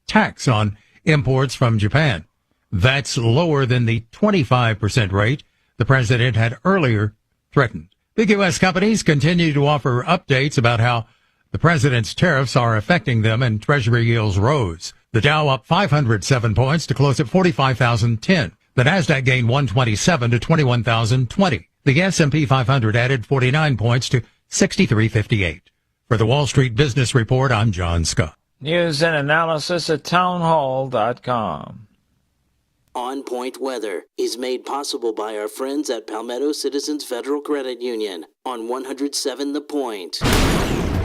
tax on imports from Japan. That's lower than the 25% rate the president had earlier threatened. Big U.S. companies continue to offer updates about how the president's tariffs are affecting them, and Treasury yields rose. The Dow up 507 points to close at 45,010. The Nasdaq gained 127 to 21,020. The S&P 500 added 49 points to 6358. For the Wall Street Business Report, I'm John Scott. News and analysis at townhall.com. On Point Weather is made possible by our friends at Palmetto Citizens Federal Credit Union on 107 The Point.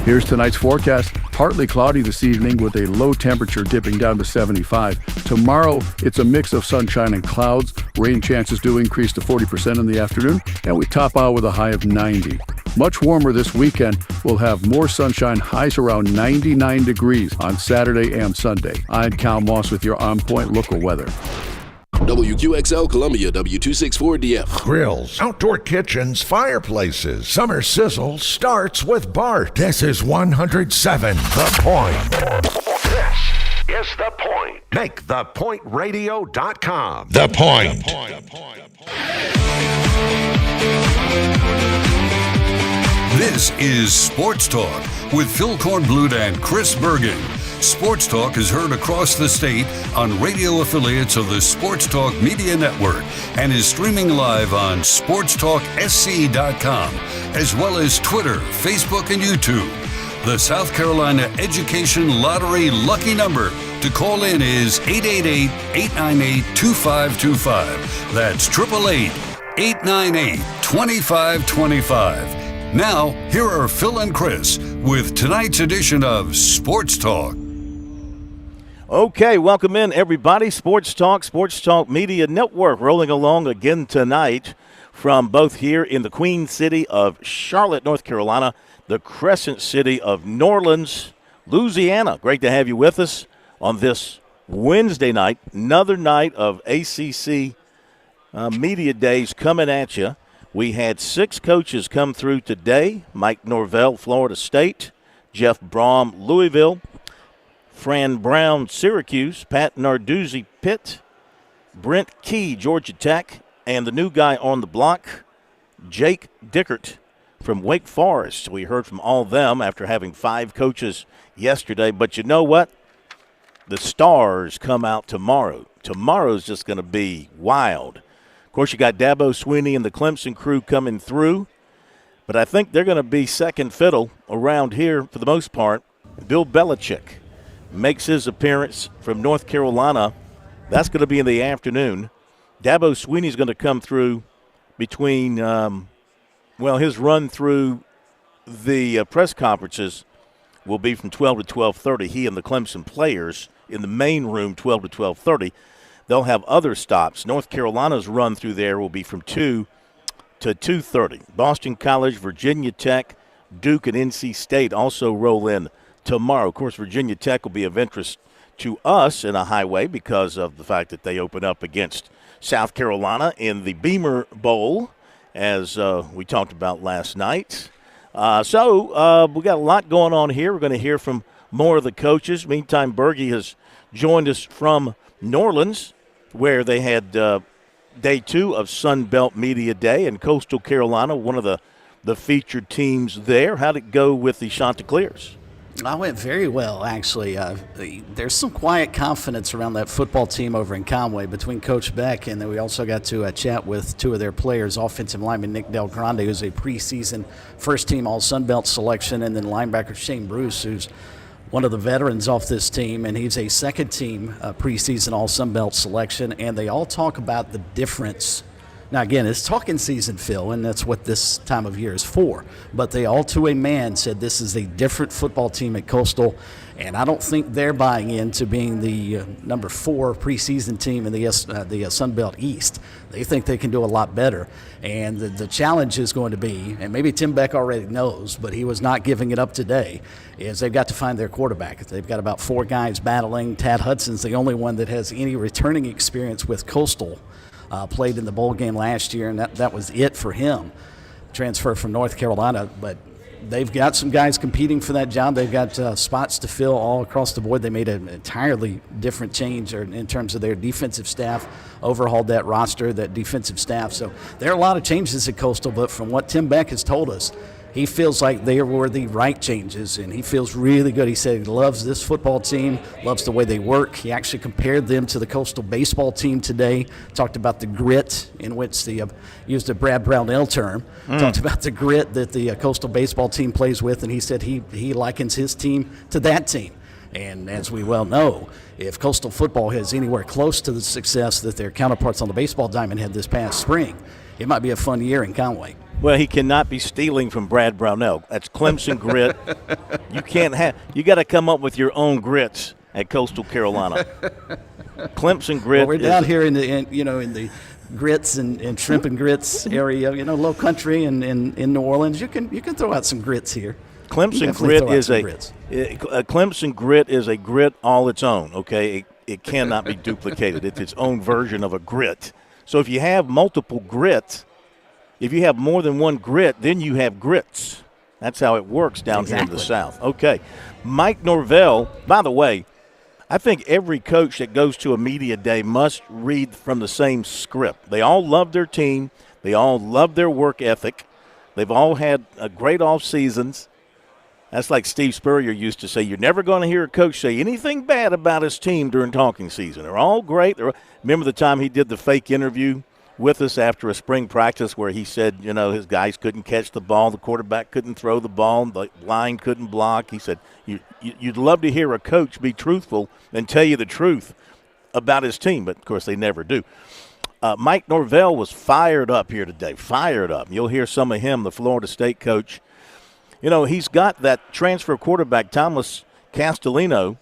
Here's tonight's forecast. Partly cloudy this evening with a low temperature dipping down to 75. Tomorrow, it's a mix of sunshine and clouds. Rain chances do increase to 40% in the afternoon, and we top out with a high of 90. Much warmer this weekend. We'll have more sunshine, highs around 99 degrees on Saturday and Sunday. I'm Cal Moss with your On Point local weather. WQXL Columbia, W264DF. Grills, outdoor kitchens, fireplaces. Summer sizzle starts with Bart. This is 107 The Point. This is The Point. Make thepointradio.com. The Point. This is Sports Talk with Phil Kornblut and Chris Bergen. Sports Talk is heard across the state on radio affiliates of the Sports Talk Media Network and is streaming live on SportsTalkSC.com, as well as Twitter, Facebook, and YouTube. The South Carolina Education Lottery lucky number to call in is 888-898-2525. That's 888-898-2525. Now, here are Phil and Chris with tonight's edition of Sports Talk. Okay, welcome in, everybody. Sports Talk Media Network rolling along again tonight from both here in the Queen City of Charlotte, North Carolina, the Crescent City of New Orleans, Louisiana. Great to have you with us on this Wednesday night, another night of ACC Media Days coming at you. We had 6 coaches come through today. Mike Norvell, Florida State, Jeff Brom, Louisville, Fran Brown, Syracuse, Pat Narduzzi, Pitt, Brent Key, Georgia Tech, and the new guy on the block, Jake Dickert from Wake Forest. We heard from all of them after having 5 coaches yesterday. But you know what? The stars come out tomorrow. Tomorrow's just going to be wild. Of course, you got Dabo Swinney and the Clemson crew coming through. But I think they're going to be second fiddle around here for the most part. Bill Belichick makes his appearance from North Carolina. That's going to be in the afternoon. Dabo Swinney's going to come through between, his run through the press conferences will be from 12 to 12:30. He and the Clemson players in the main room, 12 to 12:30. They'll have other stops. North Carolina's run through there will be from 2 to 2:30. Boston College, Virginia Tech, Duke, and NC State also roll in tomorrow. Of course, Virginia Tech will be of interest to us in a high way because of the fact that they open up against South Carolina in the Beamer Bowl, as we talked about last night. So we got a lot going on here. We're going to hear from more of the coaches. Meantime, Bergie has joined us from New Orleans, where they had day 2 of Sun Belt Media Day, and Coastal Carolina, one of the featured teams there. How'd it go with the Chanticleers? I went very well, actually. There's some quiet confidence around that football team over in Conway between Coach Beck, and then we also got to chat with 2 of their players, offensive lineman Nick Del Grande, who's a preseason first-team All-Sun Belt selection, and then linebacker Shane Bruce, who's one of the veterans off this team, and he's a second-team preseason All-Sun Belt selection, and they all talk about the difference. Now, again, it's talking season, Phil, and that's what this time of year is for. But they all to a man said this is a different football team at Coastal, and I don't think they're buying into being the number 4 preseason team in the Sun Belt East. They think they can do a lot better. And the challenge is going to be, and maybe Tim Beck already knows, but he was not giving it up today, is they've got to find their quarterback. They've got about 4 guys battling. Tad Hudson's the only one that has any returning experience with Coastal. Played in the bowl game last year, and that was it for him. Transfer from North Carolina, but they've got some guys competing for that job. They've got spots to fill all across the board. They made an entirely different change in terms of their defensive staff, overhauled that roster, that defensive staff. So there are a lot of changes at Coastal, but from what Tim Beck has told us, he feels like they were the right changes, and he feels really good. He said he loves this football team, loves the way they work. He actually compared them to the Coastal baseball team today, talked about the grit in which used a Brad Brownell term, talked about the grit that the Coastal baseball team plays with, and he said he likens his team to that team. And as we well know, if Coastal football has anywhere close to the success that their counterparts on the baseball diamond had this past spring, it might be a fun year in Conway. Well, he cannot be stealing from Brad Brownell. That's Clemson grit. You got to come up with your own grits at Coastal Carolina. Clemson grit. Well, we're down here in the grits and shrimp and grits area, low country and in New Orleans. You can throw out some grits here. Clemson grit is a grit all its own. Okay, it cannot be duplicated. It's its own version of a grit. So if you have multiple grits. If you have more than one grit, then you have grits. That's how it works down here in the South. Okay. Mike Norvell, by the way, I think every coach that goes to a media day must read from the same script. They all love their team. They all love their work ethic. They've all had a great off seasons. That's like Steve Spurrier used to say, you're never going to hear a coach say anything bad about his team during talking season. They're all great. Remember the time he did the fake interview with us after a spring practice where he said, his guys couldn't catch the ball, the quarterback couldn't throw the ball, the line couldn't block. He said, you'd love to hear a coach be truthful and tell you the truth about his team, but, of course, they never do. Mike Norvell was fired up here today, fired up. You'll hear some of him, the Florida State coach. He's got that transfer quarterback, Thomas Castellano,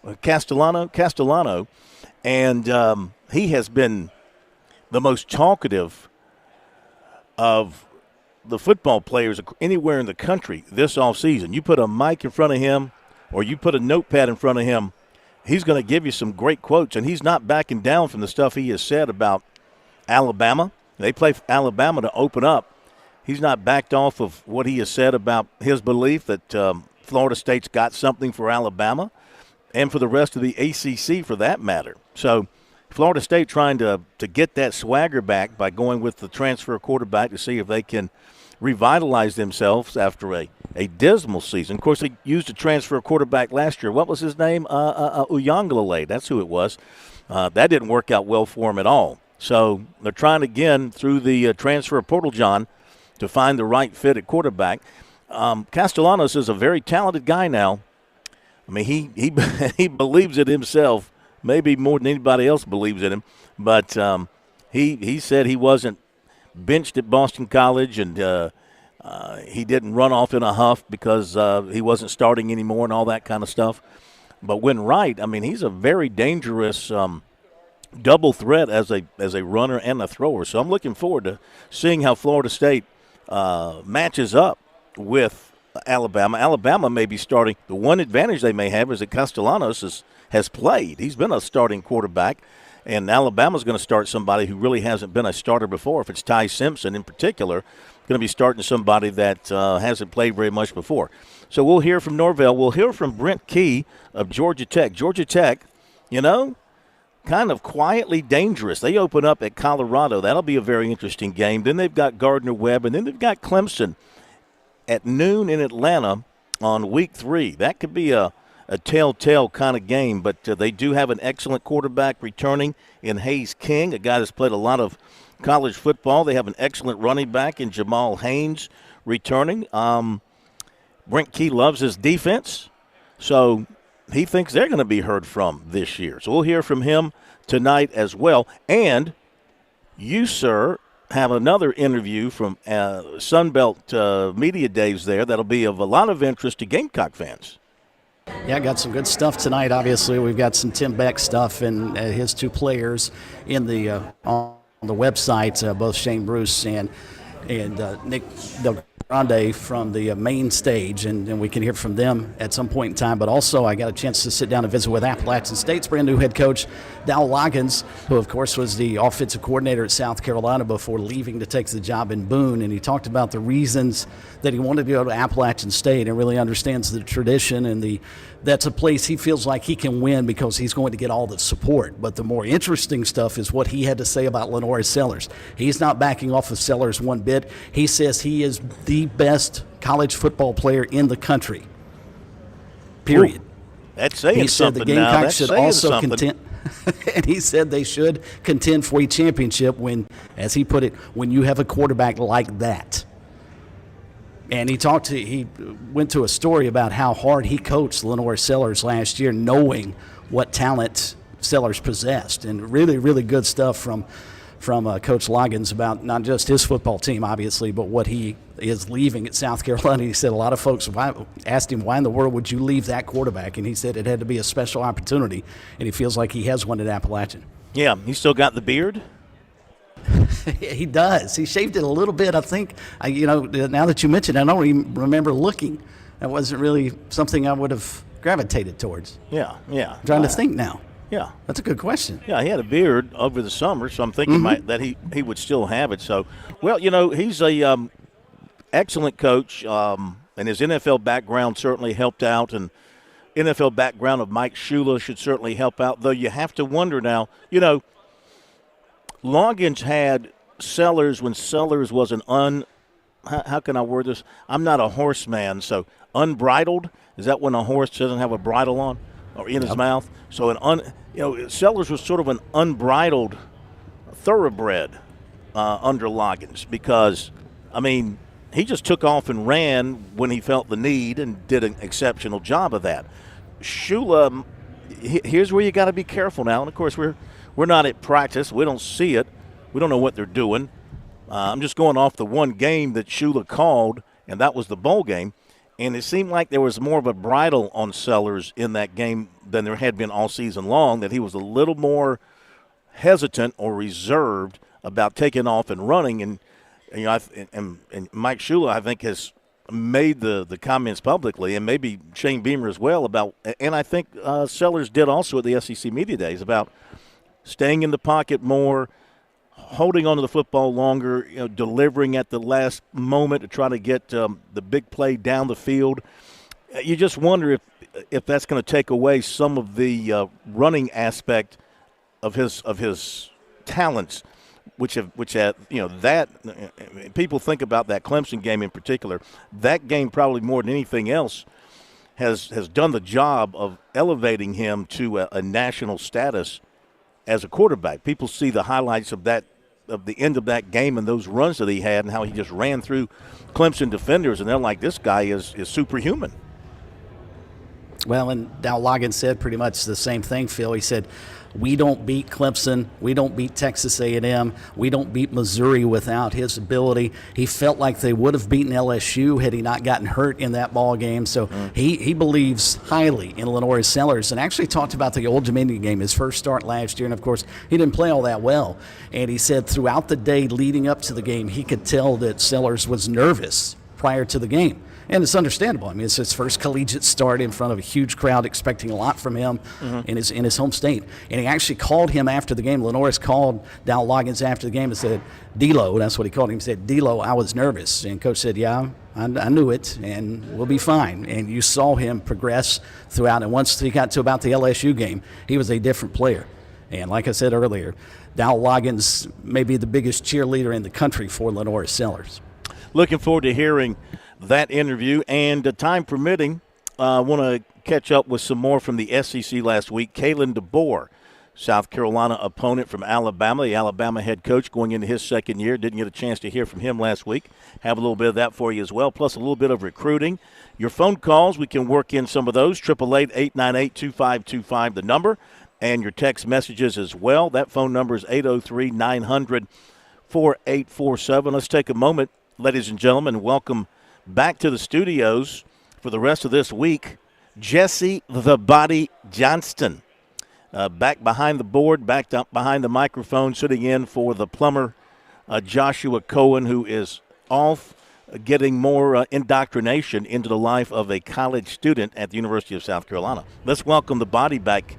and he has been the most talkative of the football players anywhere in the country this offseason. You put a mic in front of him or you put a notepad in front of him, he's going to give you some great quotes, and he's not backing down from the stuff he has said about Alabama. They play Alabama to open up. He's not backed off of what he has said about his belief that Florida State's got something for Alabama and for the rest of the ACC for that matter. So Florida State trying to get that swagger back by going with the transfer quarterback to see if they can revitalize themselves after a dismal season. Of course, they used a transfer quarterback last year. What was his name? Uyangalele. That's who it was. That didn't work out well for him at all. So they're trying again through the transfer portal, John, to find the right fit at quarterback. Castellanos is a very talented guy now. I mean, he believes it himself. Maybe more than anybody else believes in him. But he said he wasn't benched at Boston College, and he didn't run off in a huff because he wasn't starting anymore and all that kind of stuff. But when right, I mean, he's a very dangerous double threat as a runner and a thrower. So I'm looking forward to seeing how Florida State matches up with Alabama. Alabama may be starting. The one advantage they may have is that Castellanos has played. He's been a starting quarterback, and Alabama's going to start somebody who really hasn't been a starter before. If it's Ty Simpson in particular, going to be starting somebody that hasn't played very much before. So we'll hear from Norvell. We'll hear from Brent Key of Georgia Tech. Georgia Tech, kind of quietly dangerous. They open up at Colorado. That'll be a very interesting game. Then they've got Gardner-Webb, and then they've got Clemson at noon in Atlanta on week 3. That could be a telltale kind of game, but they do have an excellent quarterback returning in Hayes King, a guy that's played a lot of college football. They have an excellent running back in Jamal Haynes returning. Brent Key loves his defense, so he thinks they're going to be heard from this year. So we'll hear from him tonight as well. And you, sir, have another interview from Sunbelt Media Days there that'll be of a lot of interest to Gamecock fans. Yeah, got some good stuff tonight. Obviously, we've got some Tim Beck stuff and his two players in the on the website, both Shane Bruce and Nick Del Grande from the main stage, and we can hear from them at some point in time. But also, I got a chance to sit down and visit with Appalachian State's brand new head coach, Dow Loggins, who, of course, was the offensive coordinator at South Carolina before leaving to take the job in Boone. And he talked about the reasons that he wanted to go to Appalachian State and really understands the tradition and that's a place he feels like he can win because he's going to get all the support. But the more interesting stuff is what he had to say about Lenore Sellers. He's not backing off of Sellers one bit. He says he is the best college football player in the country. Period. Ooh, that's saying he said something the Gamecocks now. That's should saying also something. contend. And he said they should contend for a championship when, as he put it, when you have a quarterback like that. And he went to a story about how hard he coached Lenore Sellers last year, knowing what talent Sellers possessed. And really, really good stuff from Coach Loggins about not just his football team, obviously, but what he is leaving at South Carolina. He said a lot of folks asked him, why in the world would you leave that quarterback? And he said it had to be a special opportunity, and he feels like he has one at Appalachian. Yeah, he still got the beard? He does. He shaved it a little bit, I think. Now that you mention it, I don't even remember looking. That wasn't really something I would have gravitated towards. Yeah. I'm trying to think now. Yeah. That's a good question. Yeah, he had a beard over the summer, so I'm thinking that he would still have it. So, well, he's a excellent coach, and his NFL background certainly helped out, and NFL background of Mike Shula should certainly help out, though you have to wonder now, Loggins had Sellers when Sellers was how can I word this? I'm not a horseman, so unbridled, is that when a horse doesn't have a bridle on or in his mouth? So Sellers was sort of an unbridled thoroughbred under Loggins because, he just took off and ran when he felt the need and did an exceptional job of that. Shula, here's where you got to be careful now. And, of course, we're not at practice. We don't see it. We don't know what they're doing. I'm just going off the one game that Shula called, and that was the bowl game. And it seemed like there was more of a bridle on Sellers in that game than there had been all season long, that he was a little more hesitant or reserved about taking off and running. And Mike Shula, I think, has made the comments publicly, and maybe Shane Beamer as well, about, and I think Sellers did also at the SEC Media Days, about staying in the pocket more, holding on to the football longer, delivering at the last moment to try to get the big play down the field. You just wonder if that's going to take away some of the running aspect of his talents, which people think about that Clemson game in particular. That game, probably more than anything else, has done the job of elevating him to a national status as a quarterback. People see the highlights of the end of that game and those runs that he had and how he just ran through Clemson defenders, and they're like, this guy is superhuman. Well, and Dow Loggins said pretty much the same thing, Phil. He said, we don't beat Clemson. We don't beat Texas A&M. We don't beat Missouri without his ability. He felt like they would have beaten LSU had he not gotten hurt in that ball game. So he believes highly in Lenore Sellers, and actually talked about the Old Dominion game, his first start last year. And, of course, he didn't play all that well. And he said throughout the day leading up to the game, he could tell that Sellers was nervous prior to the game. And it's understandable. It's his first collegiate start in front of a huge crowd, expecting a lot from him in his home state. And he actually called him after the game. Lenore's called Dow Loggins after the game and said, D-Lo, that's what he called him. He said, D-Lo, I was nervous. And Coach said, yeah, I knew it, and we'll be fine. And you saw him progress throughout. And once he got to about the LSU game, he was a different player. And like I said earlier, Dow Loggins may be the biggest cheerleader in the country for Lenore Sellers. Looking forward to hearing that interview, and time permitting, I want to catch up with some more from the SEC last week. Kalen DeBoer, South Carolina opponent from Alabama, the Alabama head coach going into his second year. Didn't get a chance to hear from him last week. Have a little bit of that for you as well, plus a little bit of recruiting. Your phone calls, we can work in some of those, 888-898-2525, the number, and your text messages as well. That phone number is 803-900-4847. Let's take a moment, ladies and gentlemen, and welcome back to the studios for the rest of this week, Jesse the Body Johnston. Back behind the board, backed up behind the microphone, sitting in for the plumber, Joshua Cohen, who is off getting more indoctrination into the life of a college student at the University of South Carolina. Let's welcome the Body back.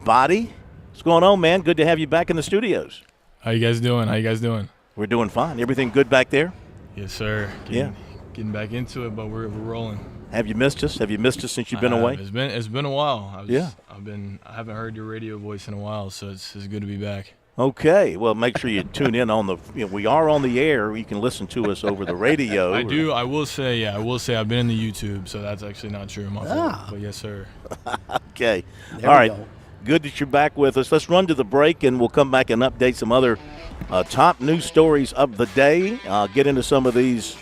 Body, what's going on, man? Good to have you back in the studios. How you guys doing? We're doing fine. Everything good back there? Yes, sir. Getting back into it, but we're rolling. Have you missed us? Have you missed us since you've been away? It's been a while. I haven't heard your radio voice in a while, so it's good to be back. Okay. Well, make sure you tune in on we are on the air. You can listen to us over the radio. I do. I will say I've been in the YouTube, so that's actually not true. My fault. But yes, sir. Okay. There all right. Go. Good that you're back with us. Let's run to the break, and we'll come back and update some other top news stories of the day. Get into some of these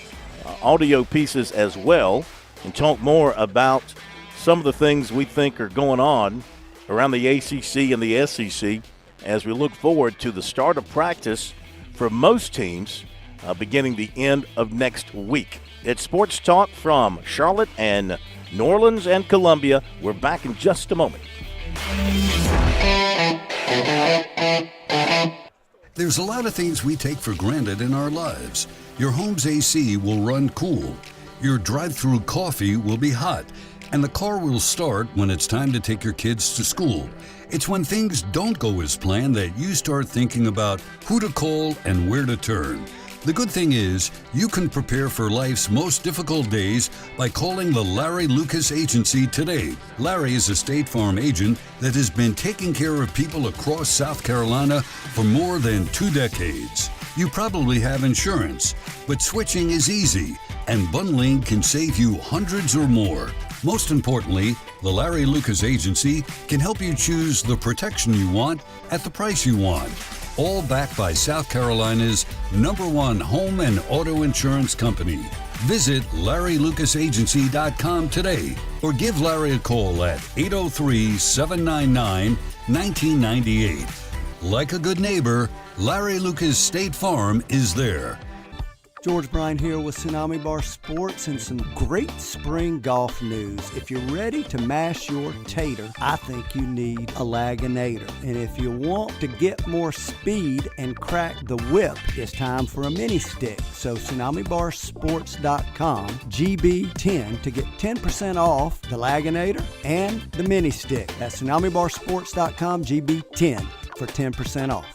audio pieces as well, and talk more about some of the things we think are going on around the ACC and the SEC as we look forward to the start of practice for most teams beginning the end of next week. It's Sports Talk from Charlotte and New Orleans and Columbia. We're back in just a moment. There's a lot of things we take for granted in our lives. Your home's AC will run cool. Your drive-through coffee will be hot. And the car will start when it's time to take your kids to school. It's when things don't go as planned that you start thinking about who to call and where to turn. The good thing is, you can prepare for life's most difficult days by calling the Larry Lucas Agency today. Larry is a State Farm agent that has been taking care of people across South Carolina for more than 2 decades. You probably have insurance, but switching is easy, and bundling can save you hundreds or more. Most importantly, the Larry Lucas Agency can help you choose the protection you want at the price you want. All backed by South Carolina's #1 home and auto insurance company. Visit LarryLucasAgency.com today or give Larry a call at 803-799-1998. Like a good neighbor, Larry Lucas State Farm is there. George Bryan here with Tsunami Bar Sports and some great spring golf news. If you're ready to mash your tater, I think you need a Laginator. And if you want to get more speed and crack the whip, it's time for a mini stick. So TsunamiBarSports.com, GB10 to get 10% off the Laginator and the mini stick. That's TsunamiBarSports.com, GB10 for 10% off.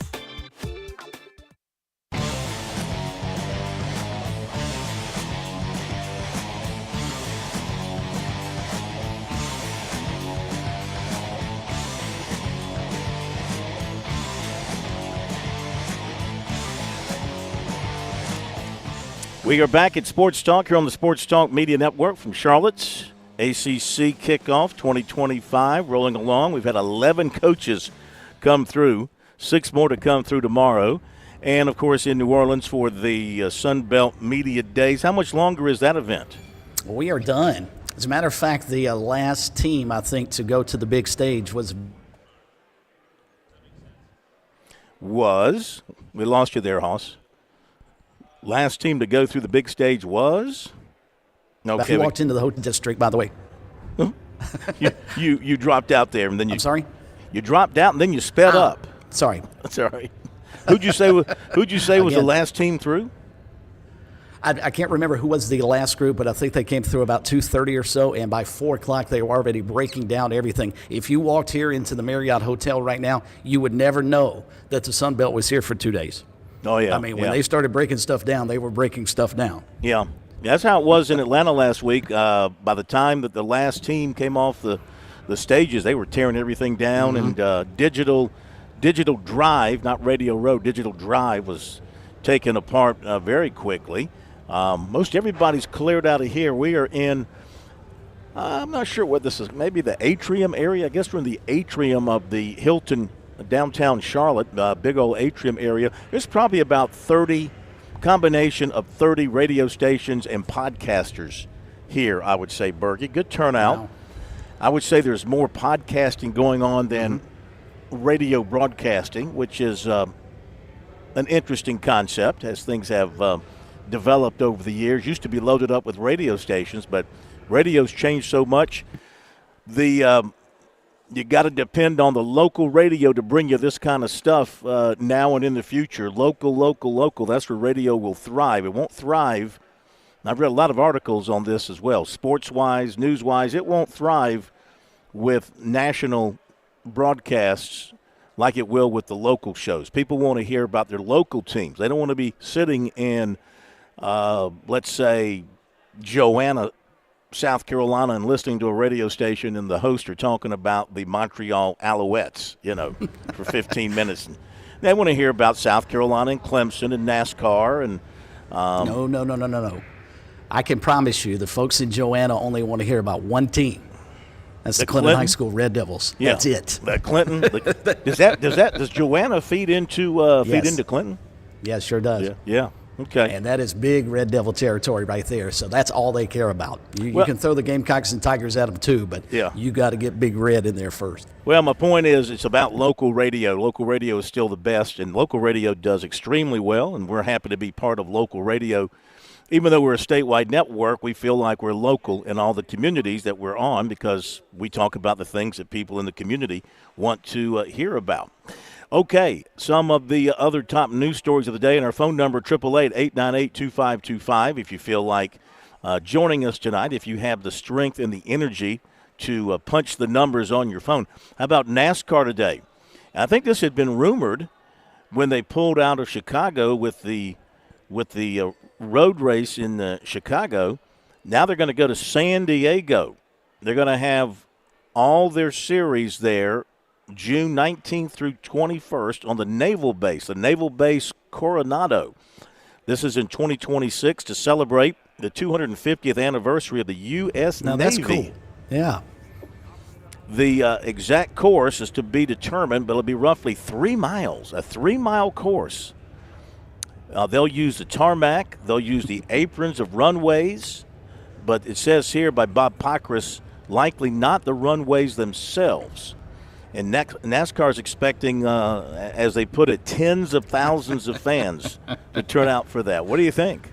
We are back at Sports Talk here on the Sports Talk Media Network from Charlotte's ACC Kickoff 2025 rolling along. We've had 11 coaches come through, 6 more to come through tomorrow, and, of course, in New Orleans for the Sun Belt Media Days. How much longer is that event? We are done. As a matter of fact, the last team, I think, to go to the big stage was we lost you there, Hoss. Last team to go through the big stage was? Okay, walked into the hotel district, by the way. You dropped out there, and then I'm sorry? You dropped out, and then you sped up. Sorry. That's all right. Who'd you say was the last team through? I can't remember who was the last group, but I think they came through about 2:30 or so, and by 4 o'clock they were already breaking down everything. If you walked here into the Marriott Hotel right now, you would never know that the Sun Belt was here for 2 days. Oh, yeah. I mean, when they started breaking stuff down, they were breaking stuff down. Yeah. That's how it was in Atlanta last week. By the time that the last team came off the stages, they were tearing everything down, and digital drive, not Radio Row, digital drive was taken apart very quickly. Most everybody's cleared out of here. We are in, I'm not sure what this is, maybe the atrium area. I guess we're in the atrium of the Hilton downtown Charlotte, big old atrium area. There's probably about 30, combination of 30 radio stations and podcasters here, I would say, Bergie. Good turnout. Wow. I would say there's more podcasting going on than radio broadcasting, which is an interesting concept as things have developed over the years. Used to be loaded up with radio stations, but radio's changed so much. You got to depend on the local radio to bring you this kind of stuff now and in the future. Local. That's where radio will thrive. It won't thrive I've read a lot of articles on this as well, sports-wise, news-wise. It won't thrive with national broadcasts like it will with the local shows. People want to hear about their local teams. They don't want to be sitting in, let's say, Joanna, South Carolina, and listening to a radio station and the hosts are talking about the Montreal Alouettes, for 15 minutes. And they want to hear about South Carolina and Clemson and NASCAR. And No. I can promise you the folks in Joanna only want to hear about one team. That's the Clinton High School Red Devils. Yeah. That's it. The Clinton. Does Joanna feed into Clinton? Yeah, it sure does. Yeah. Okay. And that is big Red Devil territory right there. So that's all they care about. You can throw the Gamecocks and Tigers at them too, but you got to get Big Red in there first. Well, my point is it's about local radio. Local radio is still the best, and local radio does extremely well, and we're happy to be part of local radio. Even though we're a statewide network, we feel like we're local in all the communities that we're on because we talk about the things that people in the community want to hear about. Okay, some of the other top news stories of the day, and our phone number, 888-898-2525, if you feel like joining us tonight, if you have the strength and the energy to punch the numbers on your phone. How about NASCAR today? I think this had been rumored when they pulled out of Chicago with the road race in Chicago. Now they're going to go to San Diego. They're going to have all their series there June 19th through 21st on the Naval Base Coronado. This is in 2026 to celebrate the 250th anniversary of the U.S. Navy. That's cool. Yeah. The exact course is to be determined, but it'll be roughly 3 miles, a 3-mile course. They'll use the tarmac. They'll use the aprons of runways. But it says here by Bob Pockris, likely not the runways themselves. And NASCAR is expecting, as they put it, tens of thousands of fans to turn out for that. What do you think?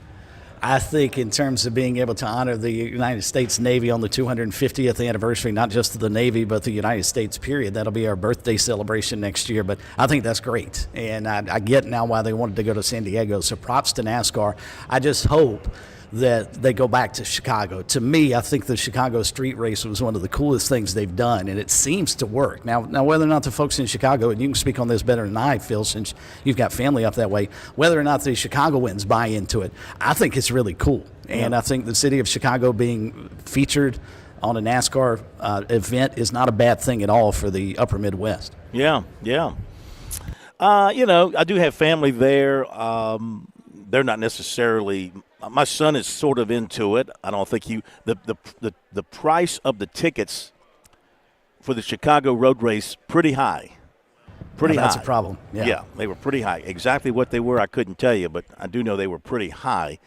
I think in terms of being able to honor the United States Navy on the 250th anniversary, not just the Navy, but the United States period, that'll be our birthday celebration next year. But I think that's great. And I get now why they wanted to go to San Diego. So props to NASCAR. I just hope that they go back to Chicago. To me, I think the Chicago street race was one of the coolest things they've done, and it seems to work. Now whether or not the folks in Chicago, and you can speak on this better than I, Phil, since you've got family up that way, whether or not the Chicagoans buy into it, I think it's really cool. And I think the city of Chicago being featured on a NASCAR event is not a bad thing at all for the upper Midwest. Yeah. I do have family there. They're not necessarily – my son is sort of into it. I don't think the price of the tickets for the Chicago road race pretty high. That's a problem. Yeah, they were pretty high. Exactly what they were, I couldn't tell you, but I do know they were pretty high.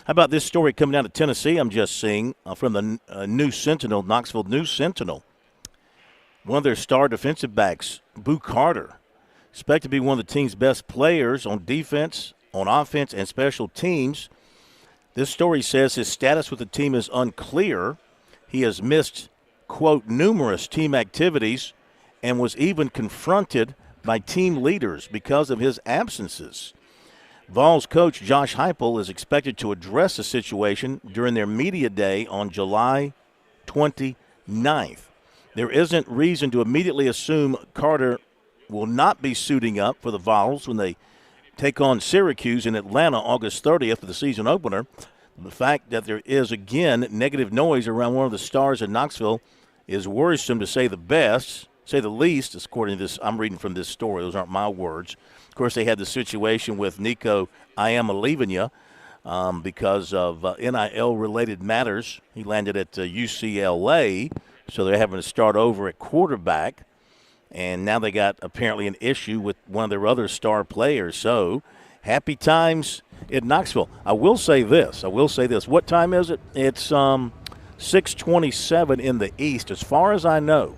How about this story coming down to Tennessee I'm just seeing from the News Sentinel, Knoxville News Sentinel. One of their star defensive backs, Boo Carter, expected to be one of the team's best players on defense, on offense, and special teams. This story says his status with the team is unclear. He has missed, quote, numerous team activities and was even confronted by team leaders because of his absences. Vols coach Josh Heupel is expected to address the situation during their media day on July 29th. There isn't reason to immediately assume Carter will not be suiting up for the Vols when they take on Syracuse in Atlanta August 30th for the season opener. The fact that there is, again, negative noise around one of the stars in Knoxville is worrisome to say the least, according to this. I'm reading from this story. Those aren't my words. Of course, they had the situation with Nico Iamaleavenia because of NIL-related matters. He landed at UCLA, so they're having to start over at quarterback. And now they got apparently an issue with one of their other star players. So happy times in Knoxville. I will say this. What time is it? It's 6:27 in the East. As far as I know,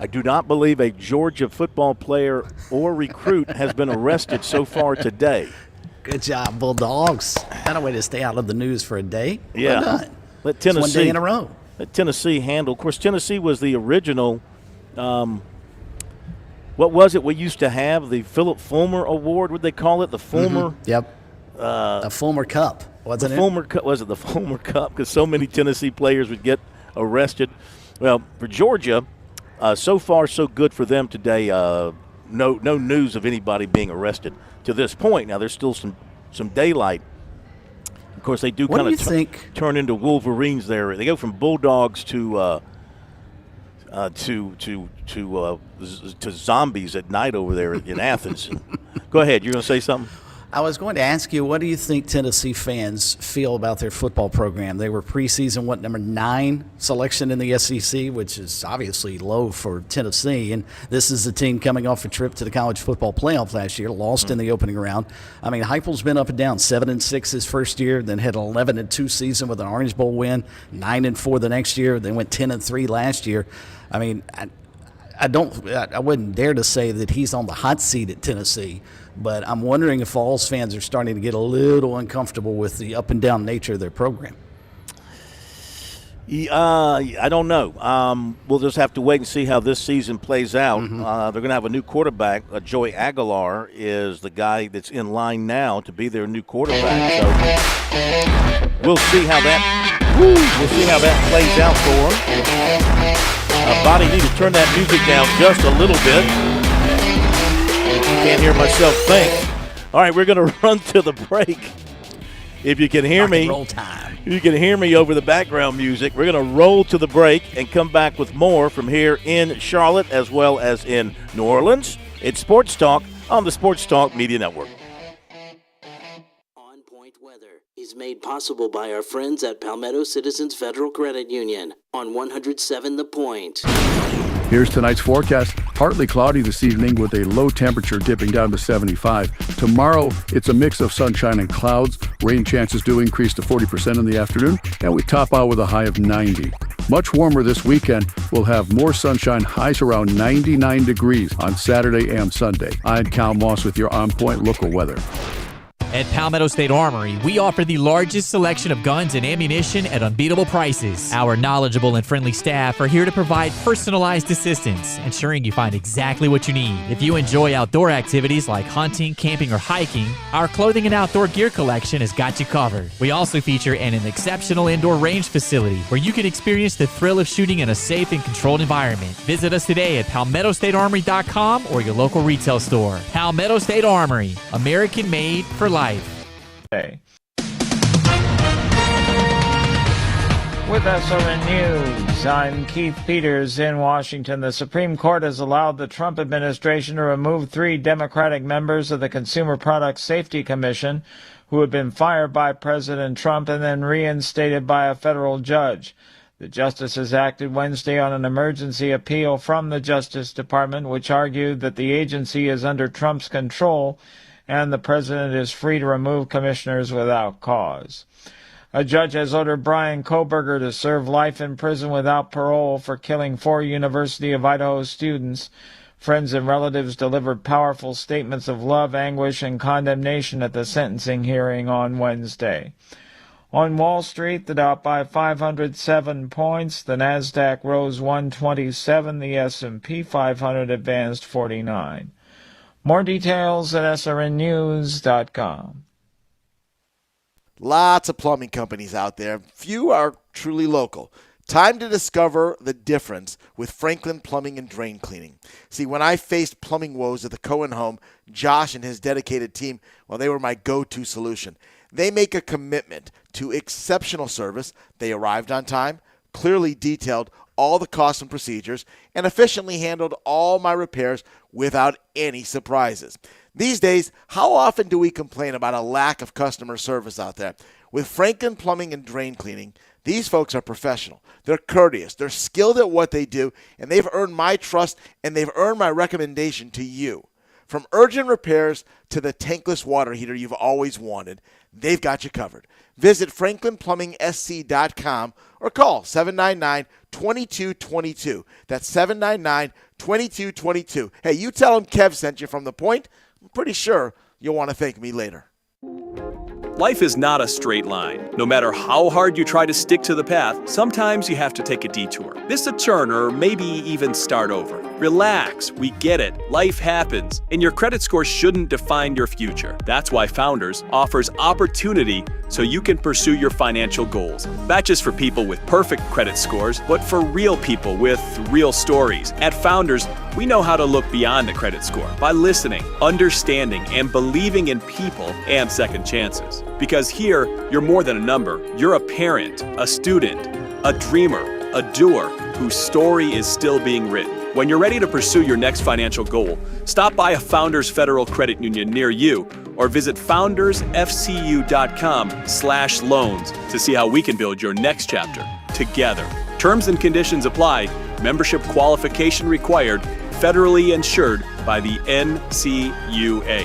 I do not believe a Georgia football player or recruit has been arrested so far today. Good job, Bulldogs. Not a way to stay out of the news for a day. Yeah. Well done. Let Tennessee, it's 1 day in a row. Let Tennessee handle. Of course, Tennessee was the original what was it we used to have? The Philip Fulmer Award, would they call it? The Fulmer? Yep. A Fulmer Cup. wasn't it? Was it the Fulmer Cup? Because so many Tennessee players would get arrested. Well, for Georgia, so far so good for them today. No news of anybody being arrested to this point. Now there's still some daylight. Of course, they do kind of turn into Wolverines there. They go from Bulldogs to zombies at night over there in Athens. Go ahead. You're going to say something? I was going to ask you, what do you think Tennessee fans feel about their football program? They were preseason, number 9 selection in the SEC, which is obviously low for Tennessee. And this is a team coming off a trip to the college football playoff last year, lost in the opening round. I mean, Heupel's been up and down, 7-6 his first year, then had an 11-2 season with an Orange Bowl win, 9-4 the next year, then went 10-3 last year. I mean, I wouldn't dare to say that he's on the hot seat at Tennessee, but I'm wondering if Vols fans are starting to get a little uncomfortable with the up and down nature of their program. I don't know. We'll just have to wait and see how this season plays out. They're going to have a new quarterback. Joey Aguilar is the guy that's in line now to be their new quarterback. So we'll see how that plays out for him. Body, need to turn that music down just a little bit. Can't hear myself think. All right, we're going to run to the break. If you can hear me, roll time. You can hear me over the background music. We're going to roll to the break and come back with more from here in Charlotte as well as in New Orleans. It's Sports Talk on the Sports Talk Media Network. On Point Weather is made possible by our friends at Palmetto Citizens Federal Credit Union on 107 The Point. Here's tonight's forecast. Partly cloudy this evening with a low temperature dipping down to 75. Tomorrow, it's a mix of sunshine and clouds. Rain chances do increase to 40% in the afternoon, and we top out with a high of 90. Much warmer this weekend. We'll have more sunshine, highs around 99 degrees on Saturday and Sunday. I'm Cal Moss with your On Point local weather. At Palmetto State Armory, we offer the largest selection of guns and ammunition at unbeatable prices. Our knowledgeable and friendly staff are here to provide personalized assistance, ensuring you find exactly what you need. If you enjoy outdoor activities like hunting, camping, or hiking, our clothing and outdoor gear collection has got you covered. We also feature an exceptional indoor range facility where you can experience the thrill of shooting in a safe and controlled environment. Visit us today at PalmettoStateArmory.com or your local retail store. Palmetto State Armory, American made for life. With SRN News, I'm Keith Peters in Washington. The Supreme Court has allowed the Trump administration to remove 3 Democratic members of the Consumer Product Safety Commission who had been fired by President Trump and then reinstated by a federal judge. The justices acted Wednesday on an emergency appeal from the Justice Department, which argued that the agency is under Trump's control and the president is free to remove commissioners without cause. A judge has ordered Brian Kohberger to serve life in prison without parole for killing 4 University of Idaho students. Friends and relatives delivered powerful statements of love, anguish, and condemnation at the sentencing hearing on Wednesday. On Wall Street, the Dow by 507 points, the Nasdaq rose 127, the S&P 500 advanced 49. More details at srnnews.com. Lots of plumbing companies out there. Few are truly local. Time to discover the difference with Franklin Plumbing and Drain Cleaning. See, when I faced plumbing woes at the Cohen home, Josh and his dedicated team, well, they were my go-to solution. They make a commitment to exceptional service. They arrived on time, clearly detailed all the costs and procedures, and efficiently handled all my repairs without any surprises. These days, how often do we complain about a lack of customer service out there? With Franklin Plumbing and Drain Cleaning, these folks are professional. They're courteous. They're skilled at what they do, and they've earned my trust, and they've earned my recommendation to you. From urgent repairs to the tankless water heater you've always wanted, they've got you covered. Visit franklinplumbing.sc.com or call 799-2222. That's 799-2222. Hey, you tell them Kev sent you from The Point. I'm pretty sure you'll want to thank me later. Life is not a straight line. No matter how hard you try to stick to the path, sometimes you have to take a detour. Miss a turn or maybe even start over. Relax, we get it. Life happens, and your credit score shouldn't define your future. That's why Founders offers opportunity so you can pursue your financial goals. Not just for people with perfect credit scores, but for real people with real stories. At Founders, we know how to look beyond the credit score by listening, understanding, and believing in people and second chances. Because here, you're more than a number. You're a parent, a student, a dreamer, a doer whose story is still being written. When you're ready to pursue your next financial goal, stop by a Founders Federal Credit Union near you or visit foundersfcu.com/loans to see how we can build your next chapter together. Terms and conditions apply. Membership qualification required. Federally insured by the NCUA.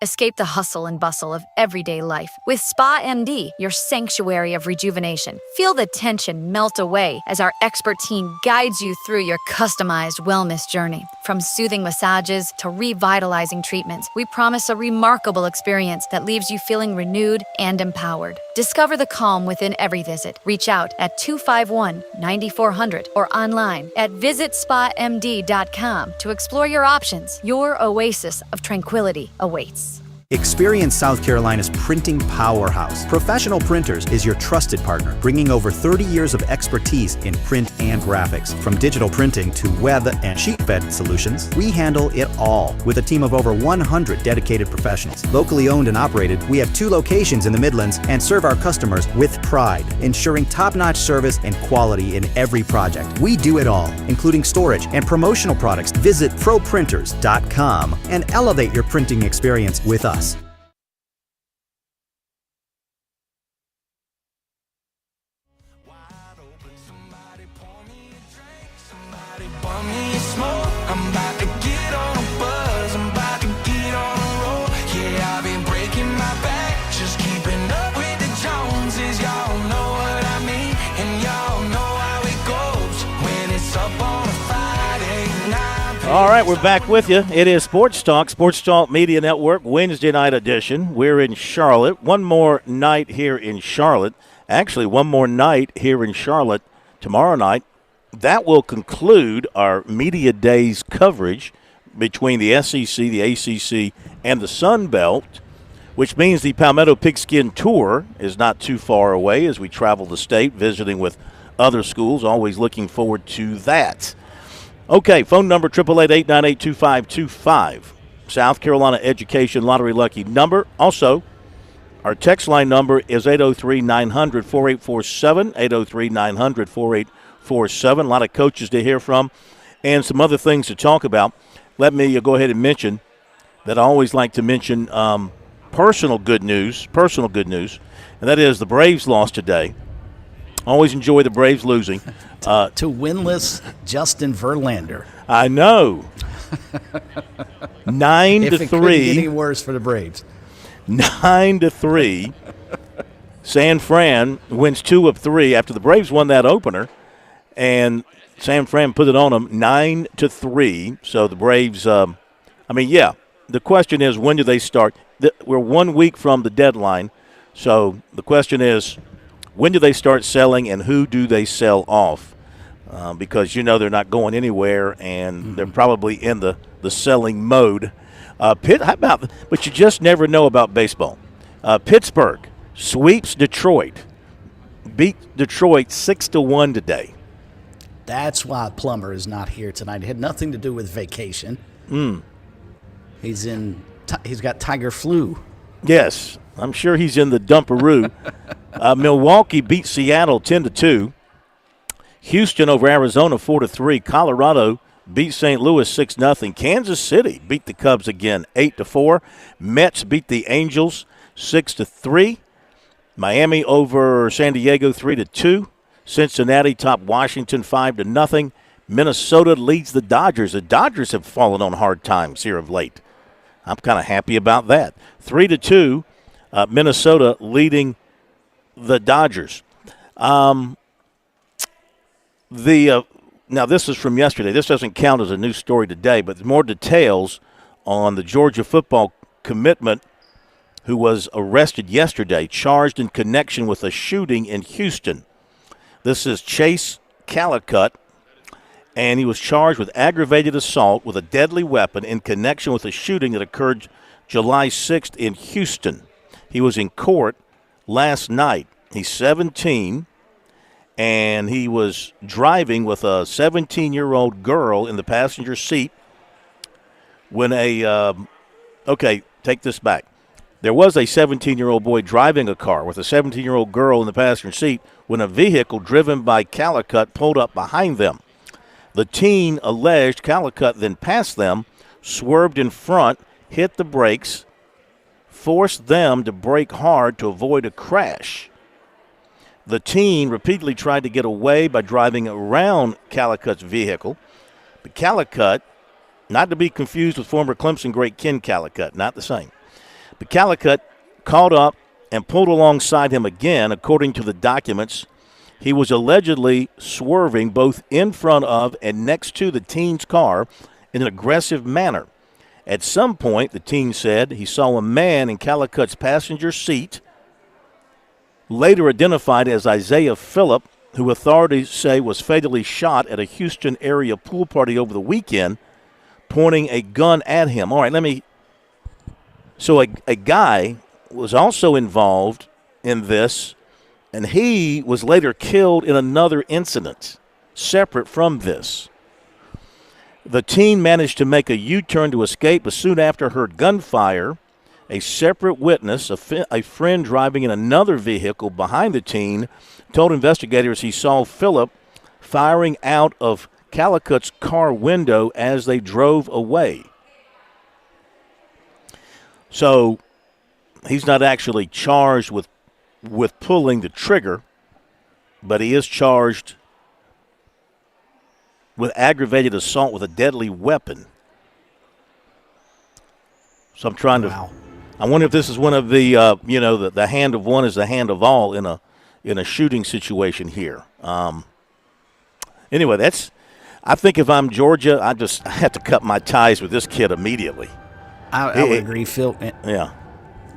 Escape the hustle and bustle of everyday life with Spa MD, your sanctuary of rejuvenation. Feel the tension melt away as our expert team guides you through your customized wellness journey. From soothing massages to revitalizing treatments, we promise a remarkable experience that leaves you feeling renewed and empowered. Discover the calm within every visit. Reach out at 251-9400 or online at visitspamd.com to explore your options. Your oasis of tranquility awaits. Experience South Carolina's printing powerhouse. Professional Printers is your trusted partner, bringing over 30 years of expertise in print and graphics. From digital printing to web and sheet fed solutions, we handle it all with a team of over 100 dedicated professionals. Locally owned and operated, we have 2 locations in the Midlands and serve our customers with pride, ensuring top-notch service and quality in every project. We do it all, including storage and promotional products. Visit proprinters.com and elevate your printing experience with us. All right, we're back with you. It is Sports Talk, Sports Talk Media Network, Wednesday night edition. We're in Charlotte. One more night here in Charlotte. Actually, one more night here in Charlotte tomorrow night. That will conclude our Media Days coverage between the SEC, the ACC, and the Sun Belt, which means the Palmetto Pigskin Tour is not too far away as we travel the state, visiting with other schools. Always looking forward to that. Okay, phone number 888-898-2525. South Carolina Education Lottery Lucky number. Also, our text line number is 803-900-4847, 803-900-4847. A lot of coaches to hear from and some other things to talk about. Let me go ahead and mention that I always like to mention personal good news, and that is the Braves lost today. Always enjoy the Braves losing. To winless Justin Verlander. I know. 9-3. If it couldn't get any worse for the Braves. 9-3. San Fran wins 2 of 3 after the Braves won that opener, and San Fran put it on them 9-3. So the Braves, the question is, when do they start? We're 1 week from the deadline, so the question is, when do they start selling, and who do they sell off? Because they're not going anywhere, and they're probably in the selling mode. But you just never know about baseball. Pittsburgh sweeps Detroit, beat Detroit 6-1 today. That's why Plummer is not here tonight. It had nothing to do with vacation. He's got tiger flu. Yes, I'm sure he's in the dumperoo. Milwaukee beat Seattle 10-2. Houston over Arizona 4-3. Colorado beat St. Louis 6-0. Kansas City beat the Cubs again 8-4. Mets beat the Angels 6-3. Miami over San Diego 3-2. Cincinnati topped Washington 5-0. Minnesota leads the Dodgers. The Dodgers have fallen on hard times here of late. I'm kind of happy about that. 3-2. Minnesota leading the Dodgers. Now, this is from yesterday. This doesn't count as a new story today, but more details on the Georgia football commitment who was arrested yesterday, charged in connection with a shooting in Houston. This is Chase Calicut, and he was charged with aggravated assault with a deadly weapon in connection with a shooting that occurred July 6th in Houston. He was in court last night. He's 17, and he was driving with a 17-year-old girl in the passenger seat when okay, take this back. There was a 17-year-old boy driving a car with a 17-year-old girl in the passenger seat when a vehicle driven by Calicut pulled up behind them. The teen alleged Calicut then passed them, swerved in front, hit the brakes, forced them to brake hard to avoid a crash. The teen repeatedly tried to get away by driving around Calicut's vehicle. But Calicut, not to be confused with former Clemson great Ken Calicut, not the same. But Calicut caught up and pulled alongside him again. According to the documents, he was allegedly swerving both in front of and next to the teen's car in an aggressive manner. At some point, the teen said he saw a man in Calicut's passenger seat, later identified as Isaiah Phillip, who authorities say was fatally shot at a Houston area pool party over the weekend, pointing a gun at him. All right, So a guy was also involved in this, and he was later killed in another incident separate from this. The teen managed to make a U-turn to escape, but soon after heard gunfire. A separate witness, a friend driving in another vehicle behind the teen, told investigators he saw Phillip firing out of Calicut's car window as they drove away. So he's not actually charged with pulling the trigger, but he is charged with aggravated assault with a deadly weapon. So I'm trying to. I wonder if this is one of the, the hand of one is the hand of all in a shooting situation here. Anyway, I think if I'm Georgia, I have to cut my ties with this kid immediately. I would agree, Phil. Yeah.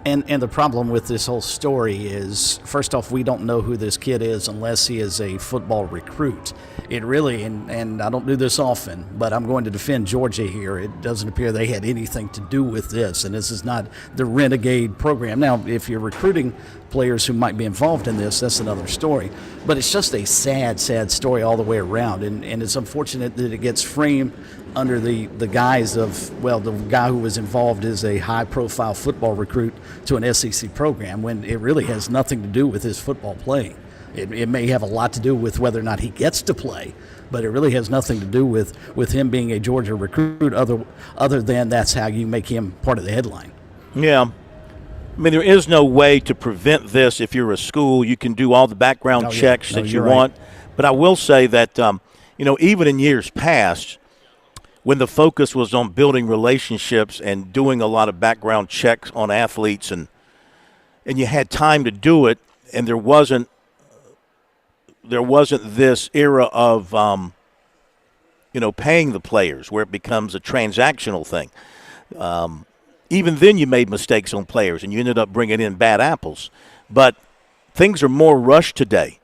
And the problem with this whole story is, first off, we don't know who this kid is unless he is a football recruit. It really, and I don't do this often, but I'm going to defend Georgia here. It doesn't appear they had anything to do with this, and this is not the Renegade program. Now, if you're recruiting players who might be involved in this, that's another story. But it's just a sad, sad story all the way around, and it's unfortunate that it gets framed under the guise of, well, the guy who was involved is a high-profile football recruit to an SEC program, when it really has nothing to do with his football playing. It may have a lot to do with whether or not he gets to play, but it really has nothing to do with him being a Georgia recruit other than that's how you make him part of the headline. Yeah. I mean, there is no way to prevent this if you're a school. You can do all the background checks that you want. But I will say that, even in years past, when the focus was on building relationships and doing a lot of background checks on athletes, and you had time to do it, and there wasn't this era of paying the players where it becomes a transactional thing. Even then you made mistakes on players and you ended up bringing in bad apples. But things are more rushed today.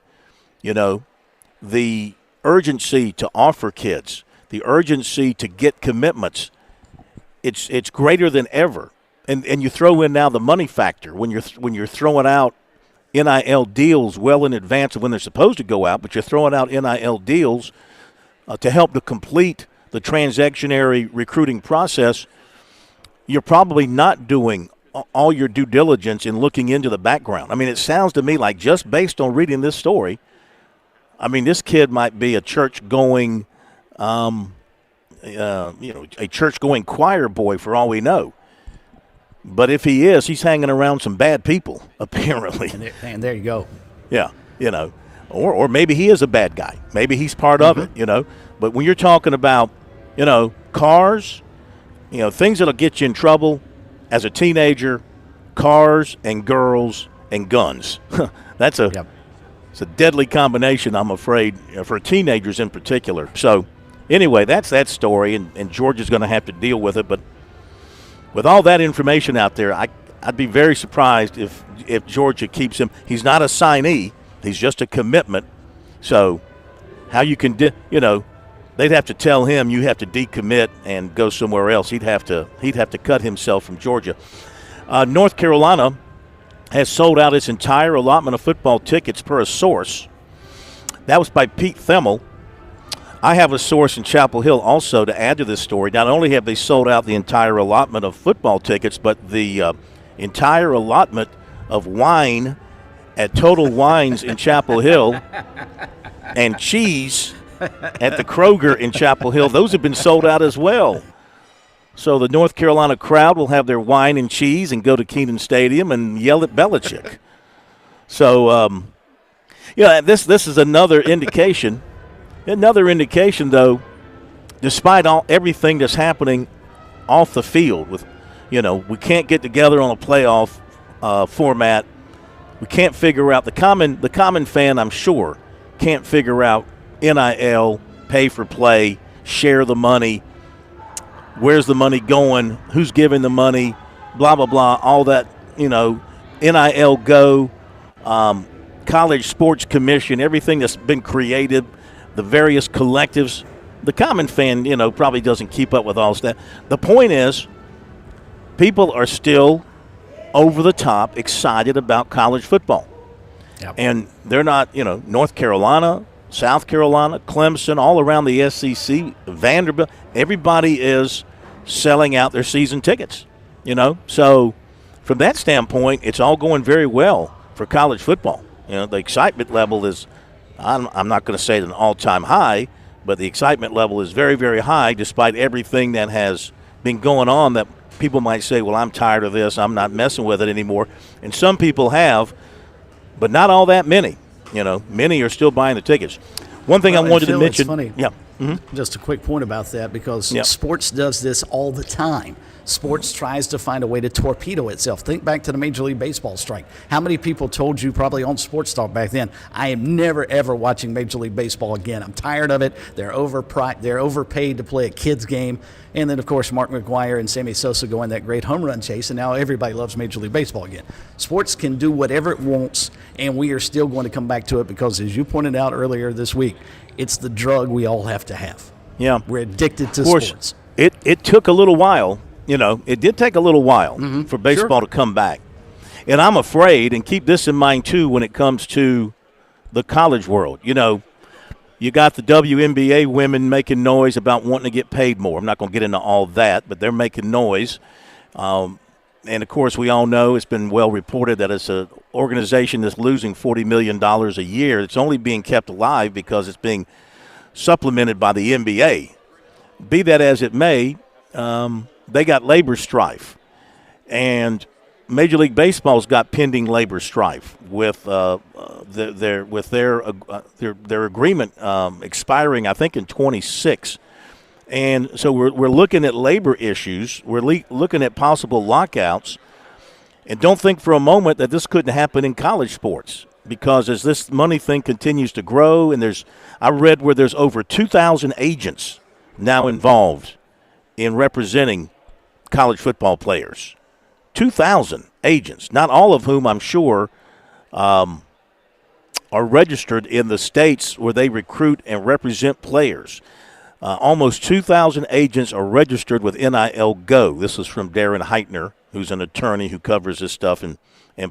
The urgency to offer kids, the urgency to get commitments, it's greater than ever. And you throw in now the money factor when you're throwing out NIL deals well in advance of when they're supposed to go out, but you're throwing out NIL deals to help to complete the transactionary recruiting process. You're probably not doing all your due diligence in looking into the background. I mean, it sounds to me like, just based on reading this story, this kid might be a church-going, a church-going choir boy for all we know. But if he is, he's hanging around some bad people, apparently. And there you go. Yeah, or maybe he is a bad guy. Maybe he's part of it, But when you're talking about, cars, things that'll get you in trouble as a teenager, cars and girls and guns. It's a deadly combination, I'm afraid, for teenagers in particular. So, anyway, that's that story, and Georgia's going to have to deal with it. But with all that information out there, I'd be very surprised if Georgia keeps him. He's not a signee. He's just a commitment. So how you can, they'd have to tell him you have to decommit and go somewhere else. He'd have to cut himself from Georgia. North Carolina has sold out its entire allotment of football tickets per a source. That was by Pete Themmel. I have a source in Chapel Hill also to add to this story. Not only have they sold out the entire allotment of football tickets, but the entire allotment of wine at Total Wines in Chapel Hill and cheese at the Kroger in Chapel Hill, those have been sold out as well. So the North Carolina crowd will have their wine and cheese and go to Kenan Stadium and yell at Belichick. So, this is another indication. Another indication, though, despite everything that's happening off the field, with, we can't get together on a playoff format. We can't figure out the common fan, I'm sure, can't figure out NIL, pay for play, share the money. Where's the money going? Who's giving the money? Blah, blah, blah. All that, NIL Go, College Sports Commission, everything that's been created, the various collectives. The common fan, probably doesn't keep up with all that. The point is, people are still over the top excited about college football. Yep. And they're not, North Carolina, South Carolina, Clemson, all around the SEC, Vanderbilt, everybody is selling out their season tickets, So from that standpoint, it's all going very well for college football. The excitement level is, I'm not going to say it's an all-time high, but the excitement level is very, very high despite everything that has been going on that people might say, well, I'm tired of this. I'm not messing with it anymore. And some people have, but not all that many. Many are still buying the tickets. One thing I wanted to mention. It's funny. Yeah. Just a quick point about that, because Yep. sports does this all the time. Sports tries to find a way to torpedo itself. Think back to the Major League Baseball strike. How many people told you, probably on Sports Talk back then, I am never, ever watching Major League Baseball again. I'm tired of it. They're overpaid to play a kid's game. And then, of course, Mark McGwire and Sammy Sosa go on that great home run chase, and now everybody loves Major League Baseball again. Sports can do whatever it wants, and we are still going to come back to it because, as you pointed out earlier this week, it's the drug we all have to have. Yeah. We're addicted to of course, sports. It took a little while. It did take a little while for baseball to come back. And I'm afraid, and keep this in mind, too, when it comes to the college world. You got the WNBA women making noise about wanting to get paid more. I'm not going to get into all that, but they're making noise. And, of course, we all know it's been well reported that it's an organization that's losing $40 million a year. It's only being kept alive because it's being supplemented by the NBA. Be that as it may, they got labor strife. And Major League Baseball's got pending labor strife with their agreement expiring, I think, in 26. And so we're looking at labor issues. We're looking at possible lockouts. And don't think for a moment that this couldn't happen in college sports, because as this money thing continues to grow, and I read where there's over 2,000 agents now involved in representing college football players. 2,000 agents, not all of whom I'm sure are registered in the states where they recruit and represent players. Almost 2,000 agents are registered with NIL Go. This is from Darren Heitner, who's an attorney who covers this stuff and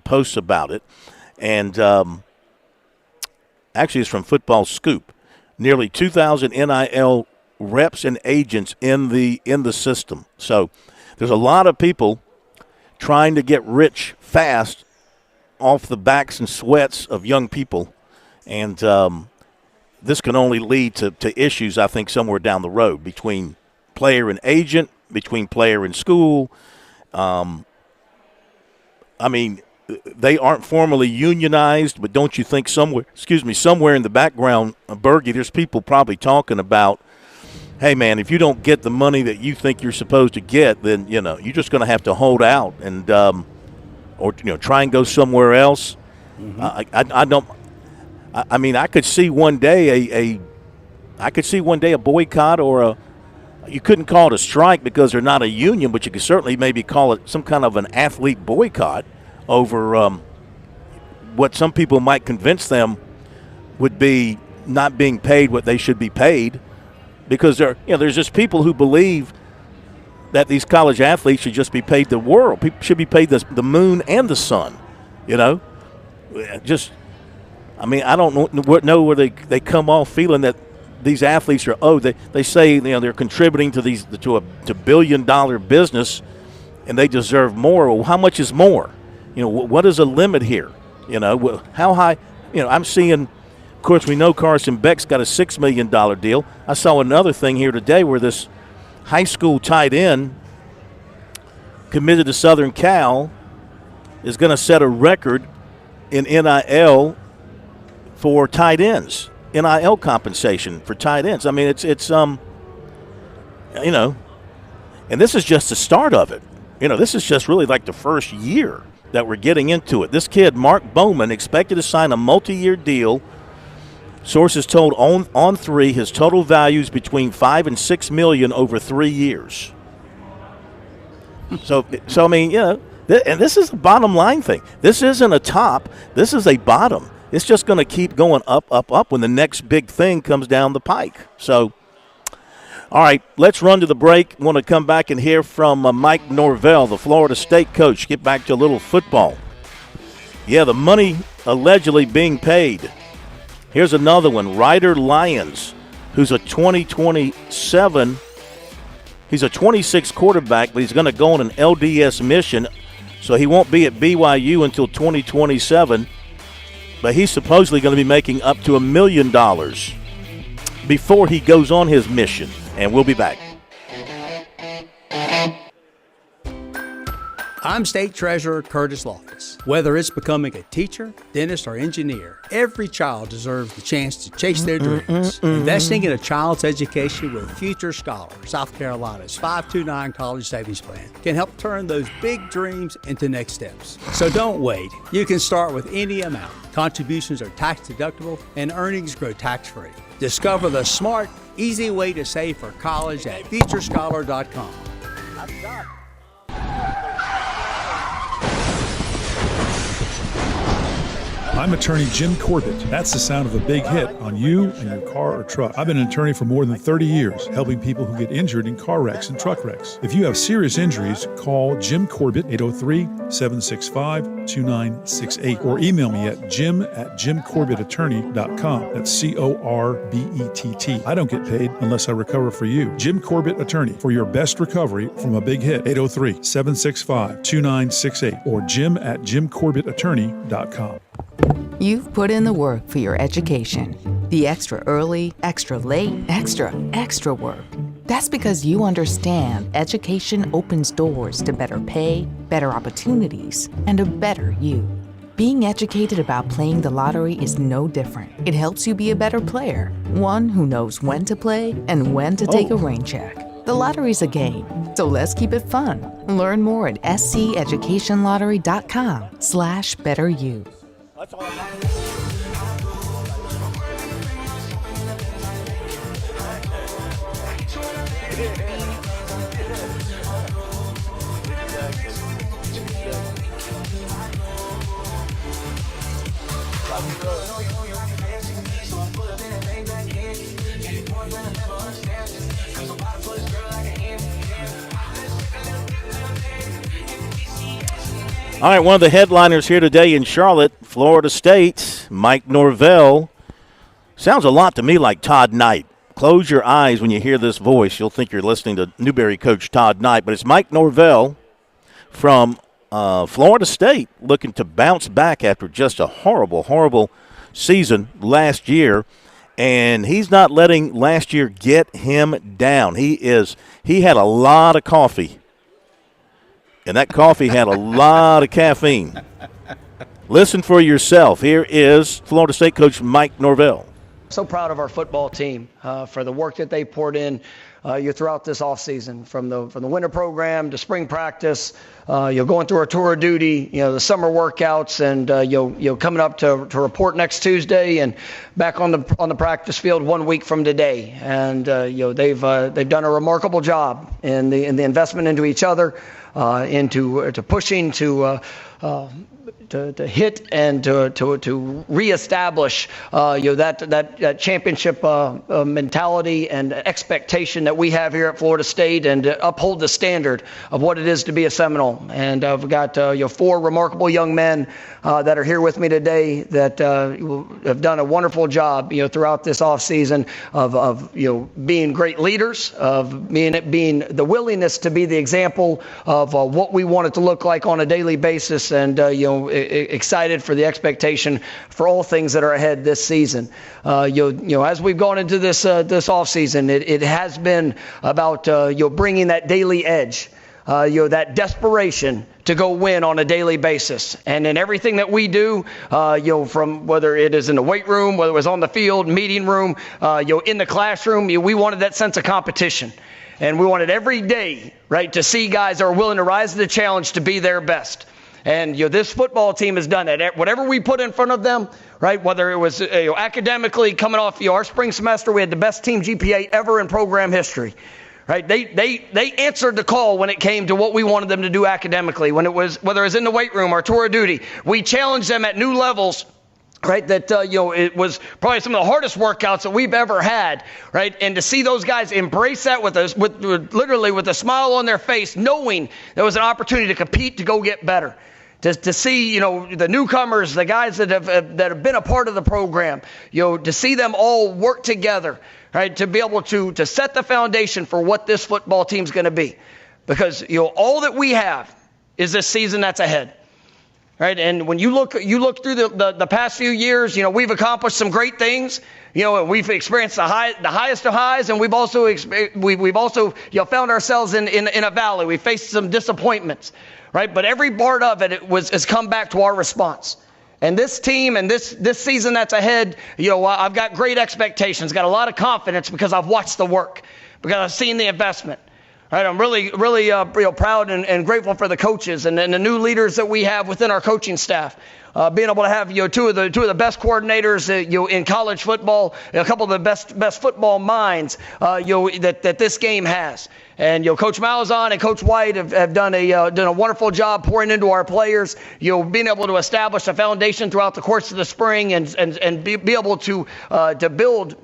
posts about it. And actually it's from Football Scoop. Nearly 2,000 NIL reps and agents in the system. So there's a lot of people trying to get rich fast off the backs and sweats of young people. And this can only lead to issues, I think, somewhere down the road between player and agent, between player and school. They aren't formally unionized, but don't you think somewhere in the background, Bergie, there's people probably talking about, hey, man, if you don't get the money that you think you're supposed to get, then, you're just going to have to hold out and or try and go somewhere else. Mm-hmm. I could see one day a boycott, or you couldn't call it a strike because they're not a union, but you could certainly maybe call it some kind of an athlete boycott over what some people might convince them would be not being paid what they should be paid. Because there's just people who believe that these college athletes should just be paid the world. People should be paid the moon and the sun. You know, just I don't know where they come off feeling that these athletes are they say they're contributing to a billion-dollar business and they deserve more. Well, how much is more? What is a limit here? How high? I'm seeing. Of course, we know Carson Beck's got a $6 million deal. I saw another thing here today where this high school tight end committed to Southern Cal is going to set a record in NIL for tight ends. NIL compensation for tight ends. I mean, it's and this is just the start of it. This is just really like the first year that we're getting into it. This kid, Mark Bowman, expected to sign a multi-year deal. Sources told On3 his total value is between $5 and $6 million over 3 years. So I mean, and this is the bottom line thing. This isn't a top. This is a bottom. It's just going to keep going up, up, up when the next big thing comes down the pike. So, all right, let's run to the break. Want to come back and hear from Mike Norvell, the Florida State coach. Get back to a little football. Yeah, the money allegedly being paid. Here's another one. Ryder Lyons, who's a 2027. He's a 26 quarterback, but he's going to go on an LDS mission, so he won't be at BYU until 2027. But he's supposedly going to be making up to $1 million before he goes on his mission. And we'll be back. I'm State Treasurer Curtis Loftus. Whether it's becoming a teacher, dentist, or engineer, every child deserves the chance to chase their dreams. Investing in a child's education with Future Scholar, South Carolina's 529 College Savings Plan, can help turn those big dreams into next steps. So don't wait. You can start with any amount. Contributions are tax deductible and earnings grow tax-free. Discover the smart, easy way to save for college at futurescholar.com. I'm attorney Jim Corbett. That's the sound of a big hit on you and your car or truck. I've been an attorney for more than 30 years, helping people who get injured in car wrecks and truck wrecks. If you have serious injuries, call Jim Corbett, 803-765-2968, or email me at jim@jimcorbettattorney.com. That's CORBETT. I don't get paid unless I recover for you. Jim Corbett Attorney, for your best recovery from a big hit, 803-765-2968, or jim@jimcorbettattorney.com. You've put in the work for your education. The extra early, extra late, extra work. That's because you understand education opens doors to better pay, better opportunities, and a better you. Being educated about playing the lottery is no different. It helps you be a better player, one who knows when to play and when to take a rain check. The lottery's a game, so let's keep it fun. Learn more at sceducationlottery.com/betteryou. That's all All right, one of the headliners here today in Charlotte, Florida State, Mike Norvell. Sounds a lot to me like Todd Knight. Close your eyes when you hear this voice. You'll think you're listening to Newberry coach Todd Knight. But it's Mike Norvell from Florida State looking to bounce back after just a horrible season last year. And he's not letting last year get him down. He had a lot of coffee. And that coffee had a lot of caffeine. Listen for yourself. Here is Florida State coach Mike Norvell. So proud of our football team for the work that they poured in throughout this offseason, from the winter program to spring practice, going through our tour of duty, the summer workouts, and coming up to report next Tuesday and back on the practice field 1 week from today. And they've done a remarkable job in the investment into each other. into pushing to hit and to reestablish that championship mentality and expectation that we have here at Florida State, and uphold the standard of what it is to be a Seminole. And I've got 4 remarkable young men that are here with me today that have done a wonderful job throughout this offseason of being great leaders, of being the willingness to be the example of what we want it to look like on a daily basis, and excited for the expectation for all things that are ahead this season. As we've gone into this offseason, it has been about bringing that daily edge, that desperation to go win on a daily basis. And in everything that we do, from whether it is in the weight room, whether it was on the field, meeting room, in the classroom, we wanted that sense of competition. And we wanted every day, right, to see guys that are willing to rise to the challenge to be their best. And this football team has done that. Whatever we put in front of them, right, whether it was academically coming off our spring semester, we had the best team GPA ever in program history. Right? They answered the call when it came to what we wanted them to do academically. Whether it was in the weight room or tour of duty, we challenged them at new levels. Right, that it was probably some of the hardest workouts that we've ever had, right? And to see those guys embrace that with literally with a smile on their face, knowing there was an opportunity to compete, to go get better. To see, the newcomers, the guys that have been a part of the program, to see them all work together, right? To be able to set the foundation for what this football team's going to be, because all that we have is this season that's ahead. Right, and when you look through the past few years, we've accomplished some great things. We've experienced the highest of highs, and we've also found ourselves in a valley. We faced some disappointments, right? But every part of it has come back to our response. And this team and this season that's ahead, I've got great expectations, got a lot of confidence because I've watched the work, because I've seen the investment. Right, I'm really proud and grateful for the coaches and the new leaders that we have within our coaching staff. Being able to have two of the best coordinators in college football, a couple of the best football minds that this game has. And Coach Malzahn and Coach White have done a wonderful job pouring into our players. Being able to establish a foundation throughout the course of the spring and be able to build.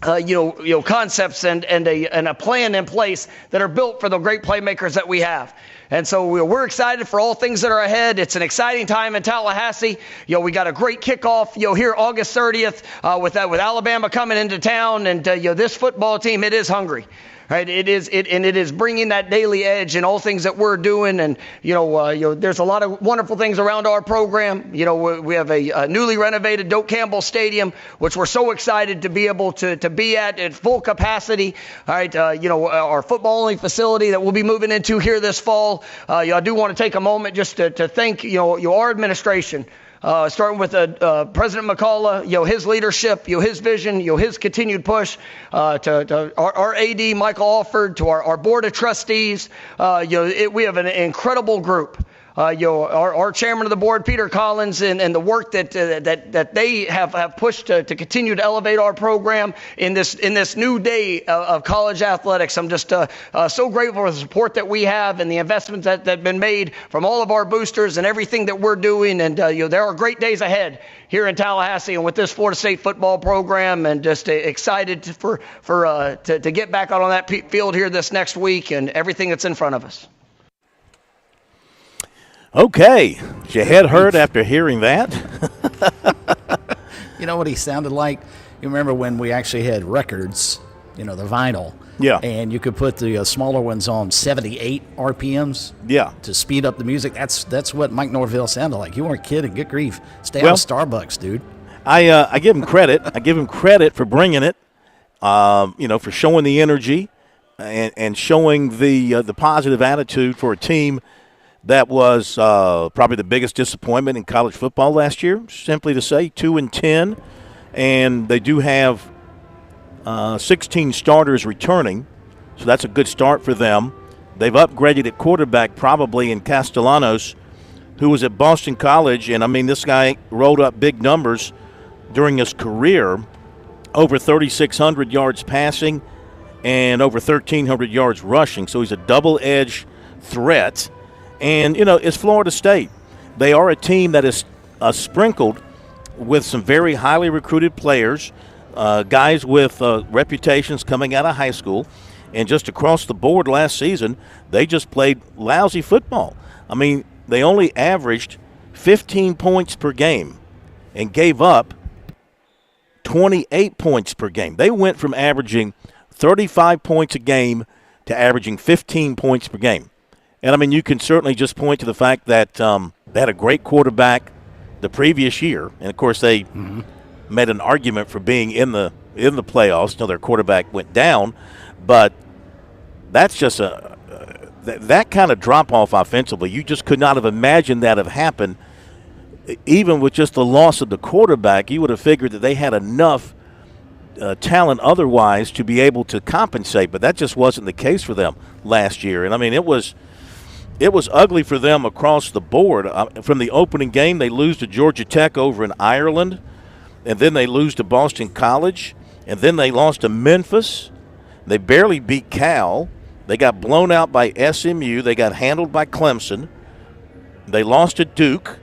Concepts and a plan in place that are built for the great playmakers that we have. And so we're excited for all things that are ahead. It's an exciting time in Tallahassee. We got a great kickoff, here August 30th with Alabama coming into town. And, this football team, it is hungry. Right, it is bringing that daily edge in all things that we're doing, and there's a lot of wonderful things around our program. We have a newly renovated Doak Campbell Stadium, which we're so excited to be able to be at full capacity. All right, our football only facility that we'll be moving into here this fall. I do want to take a moment just to thank our administration. Starting with President McCullough, his leadership, his vision, his continued push, to our AD, Michael Alford, to our board of trustees. We have an incredible group. Our chairman of the board, Peter Collins, and the work that they have pushed to continue to elevate our program in this new day of college athletics. I'm just so grateful for the support that we have and the investments that have been made from all of our boosters and everything that we're doing. And there are great days ahead here in Tallahassee and with this Florida State football program, and just excited to get back out on that field here this next week and everything that's in front of us. Okay. Is your head hurt after hearing that? You know what he sounded like? You remember when we actually had records, the vinyl. Yeah. And you could put the smaller ones on 78 RPMs. Yeah. To speed up the music. That's what Mike Norville sounded like. You weren't kidding. Good grief. Stay out of Starbucks, dude. I give him credit. I give him credit for bringing it, for showing the energy and showing the positive attitude for a team that was probably the biggest disappointment in college football last year, simply to say, 2-10. And they do have 16 starters returning, so that's a good start for them. They've upgraded at quarterback probably in Castellanos, who was at Boston College. And, this guy rolled up big numbers during his career, over 3,600 yards passing and over 1,300 yards rushing. So he's a double-edged threat. And, it's Florida State. They are a team that is sprinkled with some very highly recruited players, guys with reputations coming out of high school. And just across the board last season, they just played lousy football. I mean, they only averaged 15 points per game and gave up 28 points per game. They went from averaging 35 points a game to averaging 15 points per game. And, I mean, you can certainly just point to the fact that they had a great quarterback the previous year. And, of course, they made an argument for being in the playoffs until their quarterback went down. But that's just that kind of drop-off offensively. You just could not have imagined that have happened. Even with just the loss of the quarterback, you would have figured that they had enough talent otherwise to be able to compensate. But that just wasn't the case for them last year. And, I mean, it was ugly for them across the board. From the opening game, they lose to Georgia Tech over in Ireland, and then they lose to Boston College, and then they lost to Memphis. They barely beat Cal. They got blown out by SMU. They got handled by Clemson. They lost to Duke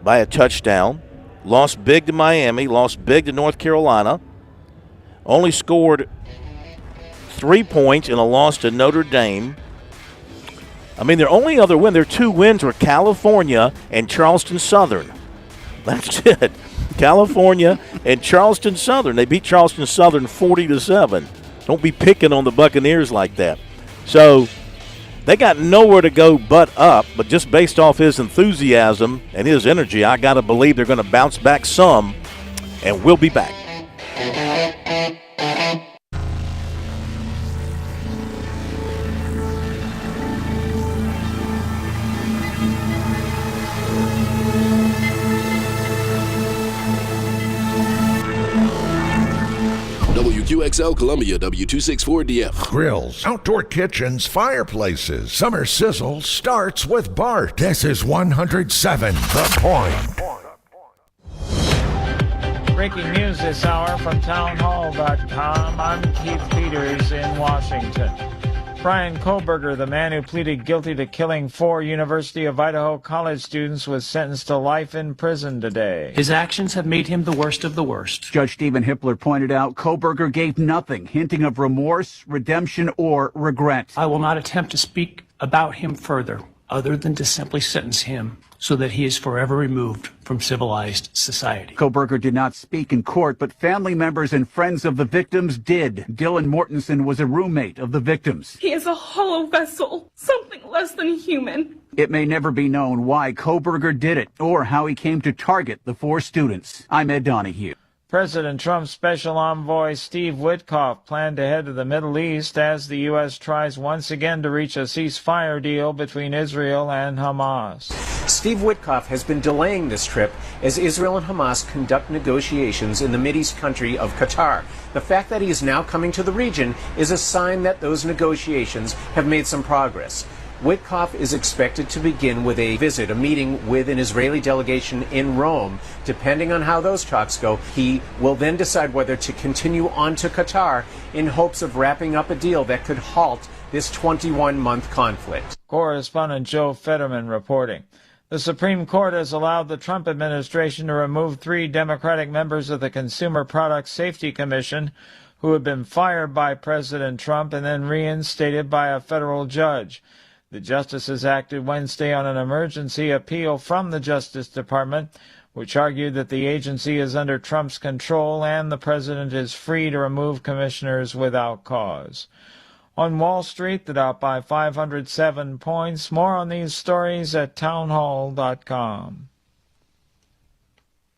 by a touchdown. Lost big to Miami. Lost big to North Carolina. Only scored 3 points in a loss to Notre Dame. I mean, their only other win, their two wins were California and Charleston Southern. That's it. California and Charleston Southern. They beat Charleston Southern 40-7. Don't be picking on the Buccaneers like that. So they got nowhere to go but up, but just based off his enthusiasm and his energy, I got to believe they're going to bounce back some, and we'll be back. WQXL Columbia, W264DF. Grills, outdoor kitchens, fireplaces. Summer Sizzle starts with Bart. This is 107 The Point. Breaking news this hour from townhall.com. I'm Keith Peters in Washington. Brian Kohlberger, the man who pleaded guilty to killing 4 University of Idaho college students, was sentenced to life in prison today. His actions have made him the worst of the worst. Judge Stephen Hippler pointed out Kohlberger gave nothing, hinting of remorse, redemption, or regret. I will not attempt to speak about him further, other than to simply sentence him so that he is forever removed from civilized society. Kohlberger did not speak in court, but family members and friends of the victims did. Dylan Mortensen was a roommate of the victims. He is a hollow vessel, something less than human. It may never be known why Kohlberger did it or how he came to target the 4 students. I'm Ed Donahue. President Trump's special envoy Steve Witkoff planned to head to the Middle East as the U.S. tries once again to reach a ceasefire deal between Israel and Hamas. Steve Witkoff has been delaying this trip as Israel and Hamas conduct negotiations in the Mideast country of Qatar. The fact that he is now coming to the region is a sign that those negotiations have made some progress. Witkoff is expected to begin with a meeting with an Israeli delegation in Rome. Depending on how those talks go, he will then decide whether to continue on to Qatar in hopes of wrapping up a deal that could halt this 21-month conflict. Correspondent Joe Fetterman reporting. The Supreme Court has allowed the Trump administration to remove 3 Democratic members of the Consumer Product Safety Commission who had been fired by President Trump and then reinstated by a federal judge. The justices acted Wednesday on an emergency appeal from the Justice Department, which argued that the agency is under Trump's control and the president is free to remove commissioners without cause. On Wall Street, the Dow by 507 points. More on these stories at townhall.com.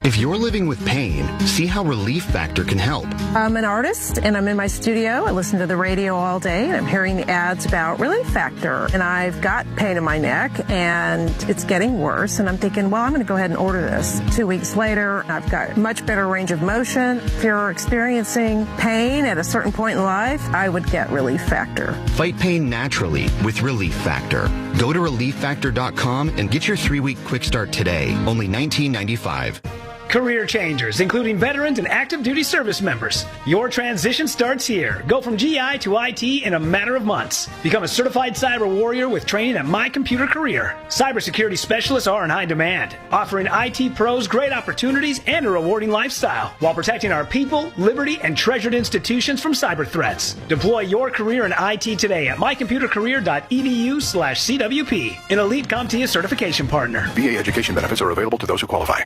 If you're living with pain, see how Relief Factor can help. I'm an artist, and I'm in my studio. I listen to the radio all day, and I'm hearing the ads about Relief Factor. And I've got pain in my neck, and it's getting worse. And I'm thinking, well, I'm going to go ahead and order this. 2 weeks later, I've got much better range of motion. If you're experiencing pain at a certain point in life, I would get Relief Factor. Fight pain naturally with Relief Factor. Go to ReliefFactor.com and get your 3-week quick start today. Only $19.95. career changers, including veterans and active duty service members. Your transition starts here. Go from GI to IT in a matter of months. Become a certified cyber warrior with training at My Computer Career. Cybersecurity specialists are in high demand, offering IT pros great opportunities and a rewarding lifestyle while protecting our people, liberty, and treasured institutions from cyber threats. Deploy your career in IT today at mycomputercareer.edu/CWP, an elite CompTIA certification partner. VA education benefits are available to those who qualify.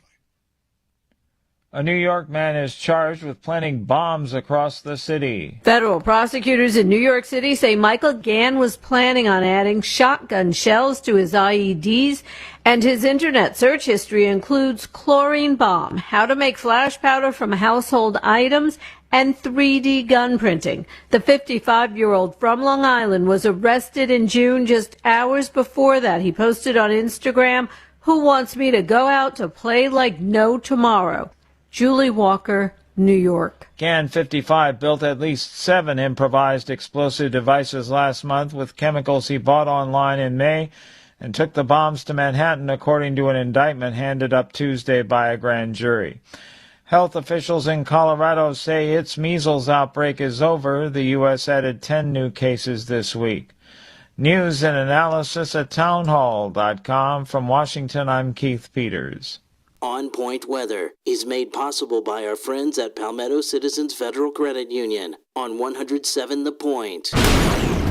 A New York man is charged with planting bombs across the city. Federal prosecutors in New York City say Michael Gann was planning on adding shotgun shells to his IEDs, and his internet search history includes chlorine bomb, how to make flash powder from household items, and 3D gun printing. The 55-year-old from Long Island was arrested in June. Just hours before that, he posted on Instagram, "Who wants me to go out to play like no tomorrow?" Julie Walker, New York. Gann, 55, built at least 7 improvised explosive devices last month with chemicals he bought online in May and took the bombs to Manhattan, according to an indictment handed up Tuesday by a grand jury. Health officials in Colorado say its measles outbreak is over. The U.S. added 10 new cases this week. News and analysis at townhall.com. From Washington, I'm Keith Peters. On Point Weather is made possible by our friends at Palmetto Citizens Federal Credit Union on 107 The Point.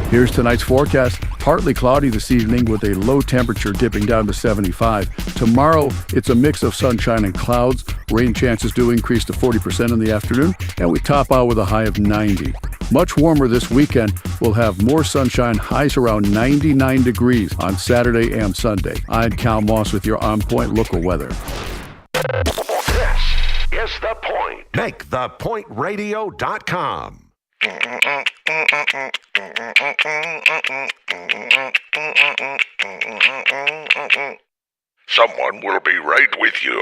Here's tonight's forecast. Partly cloudy this evening with a low temperature dipping down to 75. Tomorrow, it's a mix of sunshine and clouds. Rain chances do increase to 40% in the afternoon, and we top out with a high of 90. Much warmer this weekend. We'll have more sunshine, highs around 99 degrees on Saturday and Sunday. I'm Cal Moss with your On Point local weather. This is The Point. Make thepointradio.com. Someone will be right with you.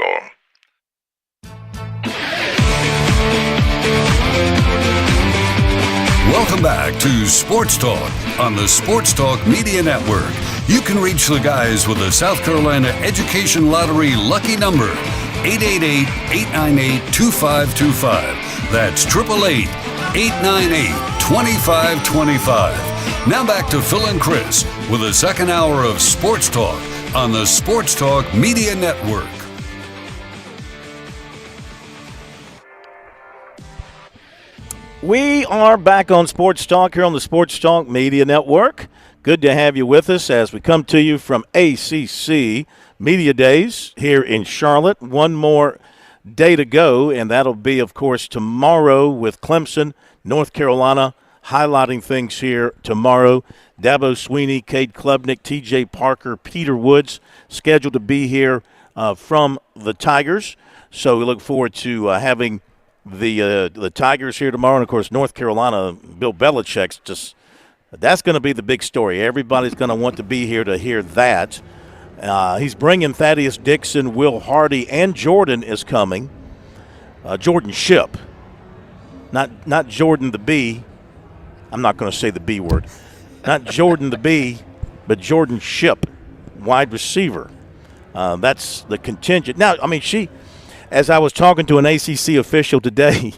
Welcome back to Sports Talk on the Sports Talk Media Network. You can reach the guys with the South Carolina Education Lottery lucky number, 888-898-2525. That's 888-898-2525. Now back to Phil and Chris with the second hour of Sports Talk on the Sports Talk Media Network. We are back on Sports Talk here on the Sports Talk Media Network. Good to have you with us as we come to you from ACC Media Days here in Charlotte. One more day to go, and that'll be, of course, tomorrow with Clemson, North Carolina, highlighting things here tomorrow. Dabo Swinney, Cade Klubnik, TJ Parker, Peter Woods scheduled to be here from the Tigers. So we look forward to having the Tigers here tomorrow. And, of course, North Carolina, Bill Belichick's just – that's going to be the big story. Everybody's going to want to be here to hear that. He's bringing Thaddeus Dixon, Will Hardy, and Jordan is coming. Jordan Shipp, not Jordan the B. I'm not going to say the B word. Not Jordan the B, but Jordan Shipp, wide receiver. That's the contingent. Now, I mean, as I was talking to an ACC official today,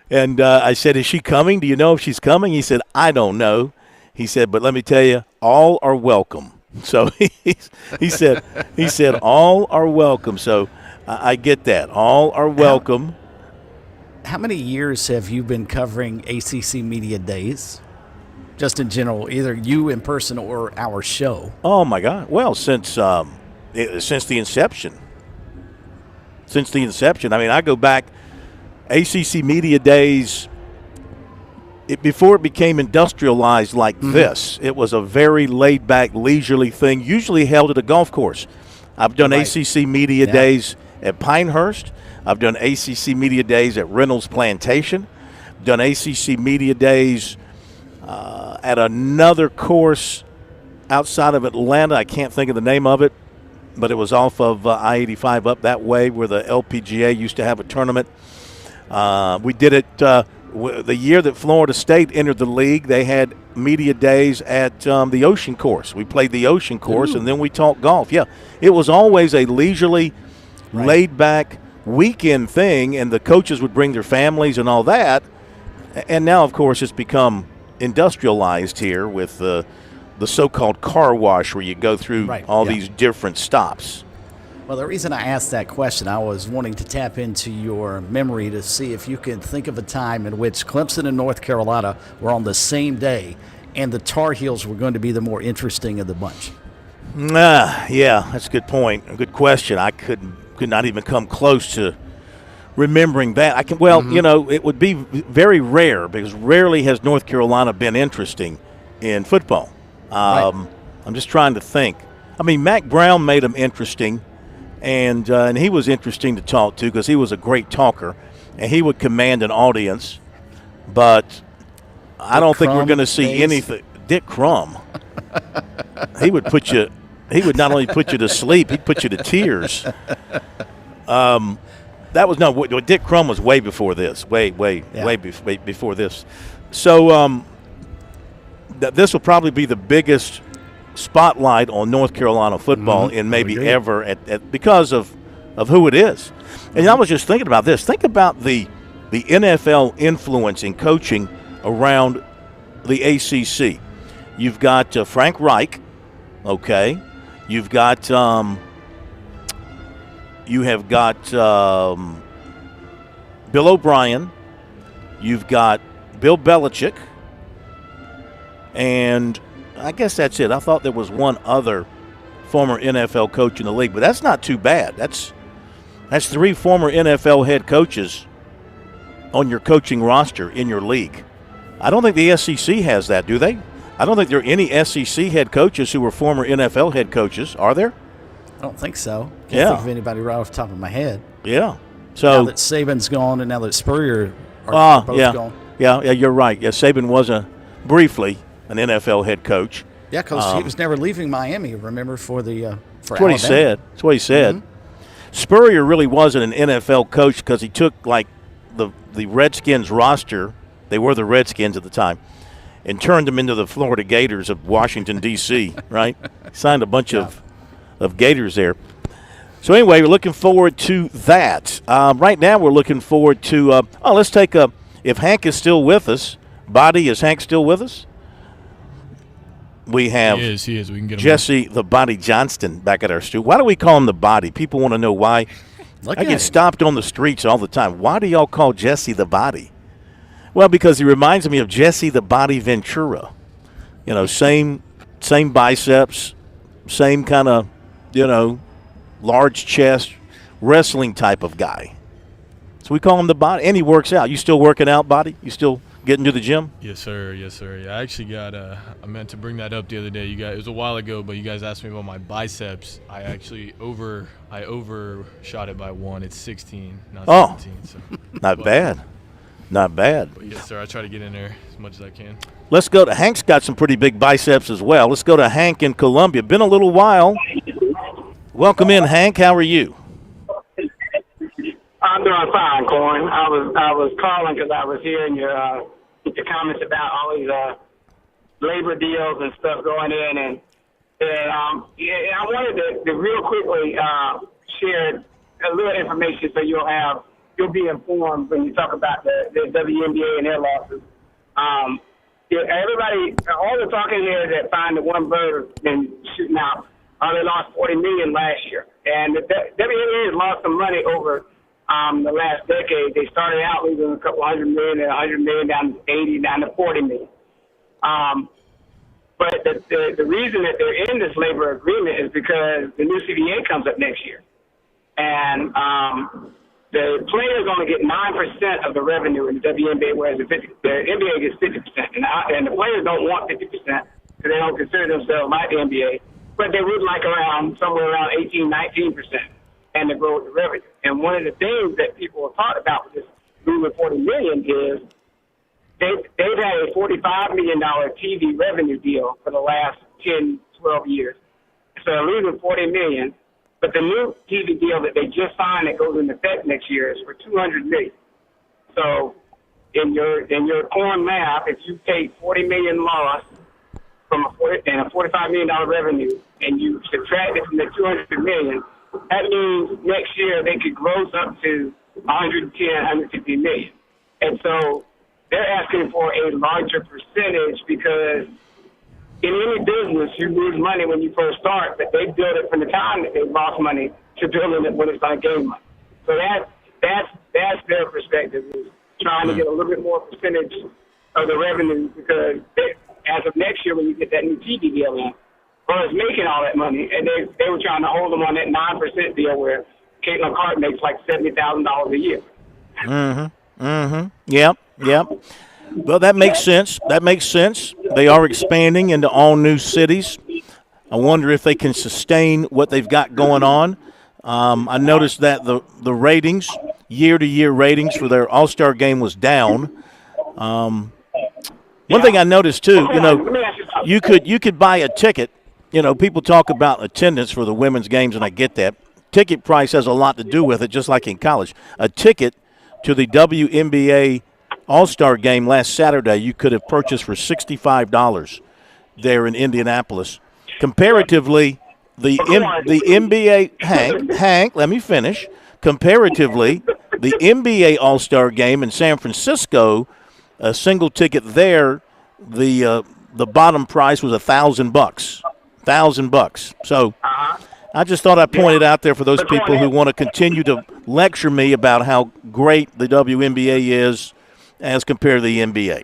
and I said, is she coming? Do you know if she's coming? He said, I don't know. He said, but let me tell you, all are welcome. So he said all are welcome. So I get that. All are welcome. How many years have you been covering ACC Media Days? Just in general, either you in person or our show. Oh, my God. Well, since the inception. Since the inception. I mean, I go back, ACC Media Days, before it became industrialized like this, it was a very laid-back, leisurely thing, usually held at a golf course. I've done ACC Media Days at Pinehurst. I've done ACC Media Days at Reynolds Plantation. Done ACC Media Days at another course outside of Atlanta. I can't think of the name of it, but it was off of I-85 up that way where the LPGA used to have a tournament. We did it the year that Florida State entered the league. They had media days at the Ocean Course. We played the Ocean Course, and then we talked golf. Yeah, it was always a leisurely, laid-back, weekend thing, and the coaches would bring their families and all that. And now, of course, it's become industrialized here with the so-called car wash where you go through these different stops. Well, the reason I asked that question, I was wanting to tap into your memory to see if you could think of a time in which Clemson and North Carolina were on the same day and the Tar Heels were going to be the more interesting of the bunch. Yeah, that's a good point. A good question. I could not even come close to remembering that. It would be very rare because rarely has North Carolina been interesting in football. I'm just trying to think. I mean, Mac Brown made them interesting. And he was interesting to talk to because he was a great talker, and he would command an audience. But I don't think we're going to see anything. Dick Crum. He would put you. He would not only put you to sleep, he'd put you to tears. Dick Crum was way before this. Way before this. So this will probably be the biggest spotlight on North Carolina football in maybe ever because of who it is. And I was just thinking about this. Think about the NFL influence in coaching around the ACC. You've got Frank Reich, okay. You've got Bill O'Brien. You've got Bill Belichick, and I guess that's it. I thought there was one other former NFL coach in the league, but that's not too bad. That's 3 former NFL head coaches on your coaching roster in your league. I don't think the SEC has that, do they? I don't think there are any SEC head coaches who were former NFL head coaches, are there? I don't think so. Can't think of anybody right off the top of my head. Yeah. So now that Saban's gone and now that Spurrier are both gone. Yeah, you're right. Yeah, Saban was briefly an NFL head coach. Yeah, because he was never leaving Miami, remember, for Alabama. That's what he said. That's what he said. Mm-hmm. Spurrier really wasn't an NFL coach because he took, like, the Redskins roster, they were the Redskins at the time, and turned them into the Florida Gators of Washington, D.C., right? Signed a bunch of Gators there. So, anyway, we're looking forward to that. Right now we're looking forward to let's take if Hank is still with us. Body, is Hank still with us? We have he is. We can get him Jesse the Body Johnston back at our studio. Why do we call him the Body? People want to know why. I get stopped on the streets all the time. Why do y'all call Jesse the Body? Well, because he reminds me of Jesse the Body Ventura. You know, same biceps, same kind of, large chest, wrestling type of guy. So we call him the Body, and he works out. You still working out, Body? You still getting to the gym? Yes, sir. Yeah, I actually got I meant to bring that up the other day. You guys, it was a while ago, but you guys asked me about my biceps. I actually overshot it by 1. It's 16, not 17. So not bad. But yes, sir. I try to get in there as much as I can. Let's go to Hank's got some pretty big biceps as well. Let's go to Hank in Columbia. Been a little while. Welcome in, Hank. How are you? I'm doing fine, Corn. I was calling because I was hearing your comments about all these labor deals and stuff going in, and I wanted to real quickly share a little information so you'll be informed when you talk about the WNBA and their losses. Everybody, all the talking here is that find the one bird been shooting out. They lost $40 million last year, and the WNBA has lost some money over the last decade. They started out losing a couple $100 million, and $100 million down to 80, down to 40 million. But the reason that they're in this labor agreement is because the new CBA comes up next year, and the players only get 9% of the revenue in the WNBA, whereas the NBA gets 50%, and the players don't want 50% because they don't consider themselves like the NBA, but they would like somewhere around 18-19%. And the growth of revenue. And one of the things that people have talked about with this moving $40 million is they've had a $45 million TV revenue deal for the last 10, 12 years. So they're losing $40 million, but the new TV deal that they just signed that goes into effect next year is for $200 million. So in your corn math, if you take $40 million loss from a $45 million revenue and you subtract it from the $200 million, that means next year they could gross up to 110, 150 million. And so they're asking for a larger percentage because in any business, you lose money when you first start, but they build it from the time that they lost money to building it when it's going to gain money. So that's their perspective, is trying to get a little bit more percentage of the revenue because as of next year when you get that new TV deal in, Burr's making all that money, and they were trying to hold them on that 9% deal where Caitlin Clark makes like $70,000 a year. Yep. Well, that makes sense. They are expanding into all new cities. I wonder if they can sustain what they've got going on. I noticed that the ratings, year-to-year ratings for their All-Star game was down. One thing I noticed, too, you could buy a ticket. People talk about attendance for the women's games, and I get that. Ticket price has a lot to do with it, just like in college. A ticket to the WNBA All-Star game last Saturday you could have purchased for $65 there in Indianapolis. Comparatively, the NBA Hank, let me finish. Comparatively, the NBA All-Star game in San Francisco, a single ticket there, the bottom price was $1,000. $1,000. So I just thought I'd point it out there for those people who want to continue to lecture me about how great the WNBA is as compared to the NBA.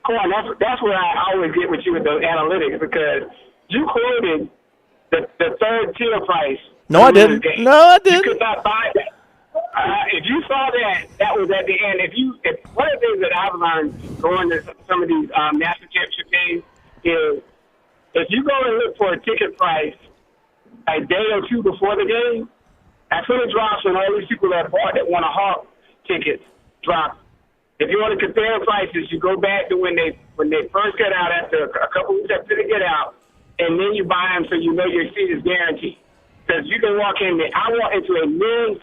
Corn, that's where I always get with you with those analytics because you quoted the third tier price. No, I didn't. You could not buy that. If you saw that was at the end. If one of the things that I've learned going to some of these national championship games is if you go and look for a ticket price a day or two before the game, that's when it drops when all these people that bought that want to hawk tickets drop. If you want to compare prices, you go back to when they first get out after a couple weeks after they get out, and then you buy them so you know your seat is guaranteed. Because you can walk in there. I walked into a men's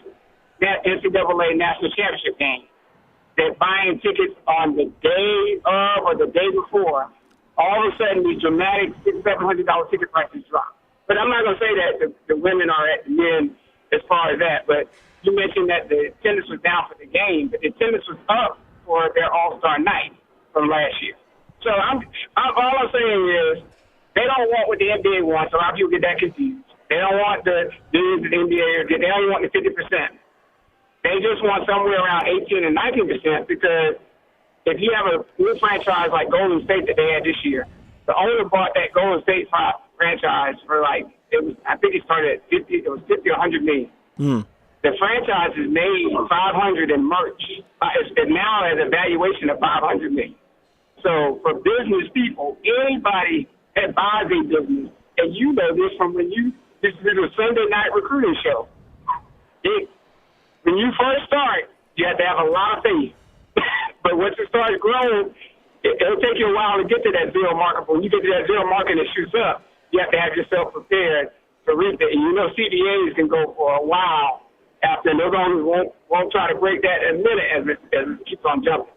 NCAA national championship game. They're buying tickets on the day of or the day before. All of a sudden, these dramatic $600-700 ticket prices drop. But I'm not going to say that the women are at the men as far as that. But you mentioned that the attendance was down for the game, but the attendance was up for their All-Star night from last year. So all I'm saying is they don't want what the NBA wants. A lot of people get that confused. They don't want the dudes at the NBA. They don't want the 50%. They just want somewhere around 18 and 19% because if you have a new franchise like Golden State that they had this year, the owner bought that Golden State franchise for I think it started at 50. It was 50 or 100 million. The franchise has made 500 in merch. It now has a valuation of 500 million. So for business people, anybody that buys a business, and you know this from when this is a Sunday night recruiting show. When you first start, you have to have a lot of faith. But once it starts growing, it'll take you a while to get to that zero marker. But when you get to that zero marker and it shoots up, you have to have yourself prepared to reap it. And CBAs can go for a while after, and those owners won't try to break that in a minute as it keeps on jumping.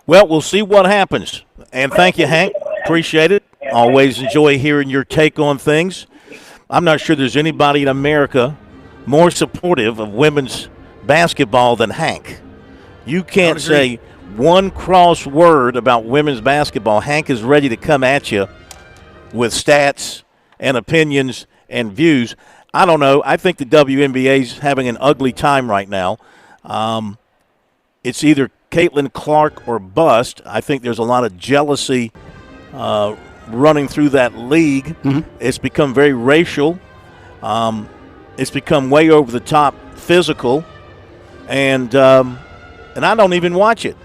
Well, we'll see what happens. And thank you, Hank. Appreciate it. Always enjoy hearing your take on things. I'm not sure there's anybody in America more supportive of women's basketball than Hank. You can't say one cross word about women's basketball. Hank is ready to come at you with stats and opinions and views. I don't know. I think the WNBA is having an ugly time right now. It's either Caitlin Clark or bust. I think there's a lot of jealousy running through that league. It's become very racial. It's become way over the top physical, and I don't even watch it.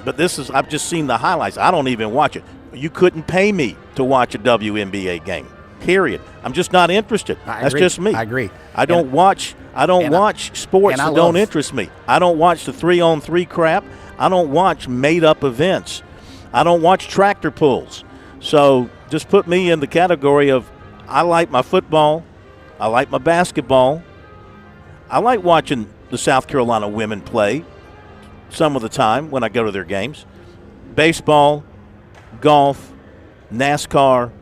But I've just seen the highlights. I don't even watch it. You couldn't pay me to watch a WNBA game. Period. I'm just not interested. That's just me. I agree. I don't watch sports that don't interest me. I don't watch the 3-on-3 crap. I don't watch made-up events. I don't watch tractor pulls. So just put me in the category of I like my football. I like my basketball. I like watching the South Carolina women play some of the time when I go to their games. Baseball, golf, NASCAR,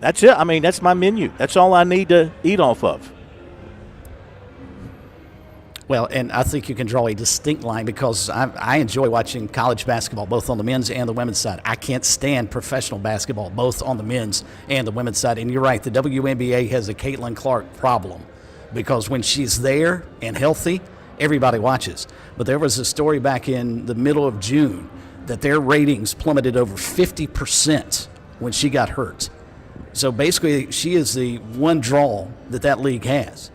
That's it. I mean, that's my menu. That's all I need to eat off of. Well, and I think you can draw a distinct line because I enjoy watching college basketball, both on the men's and the women's side. I can't stand professional basketball, both on the men's and the women's side. And you're right, the WNBA has a Caitlin Clark problem because when she's there and healthy, everybody watches. But there was a story back in the middle of June that their ratings plummeted over 50% when she got hurt. So basically, she is the one draw that league has.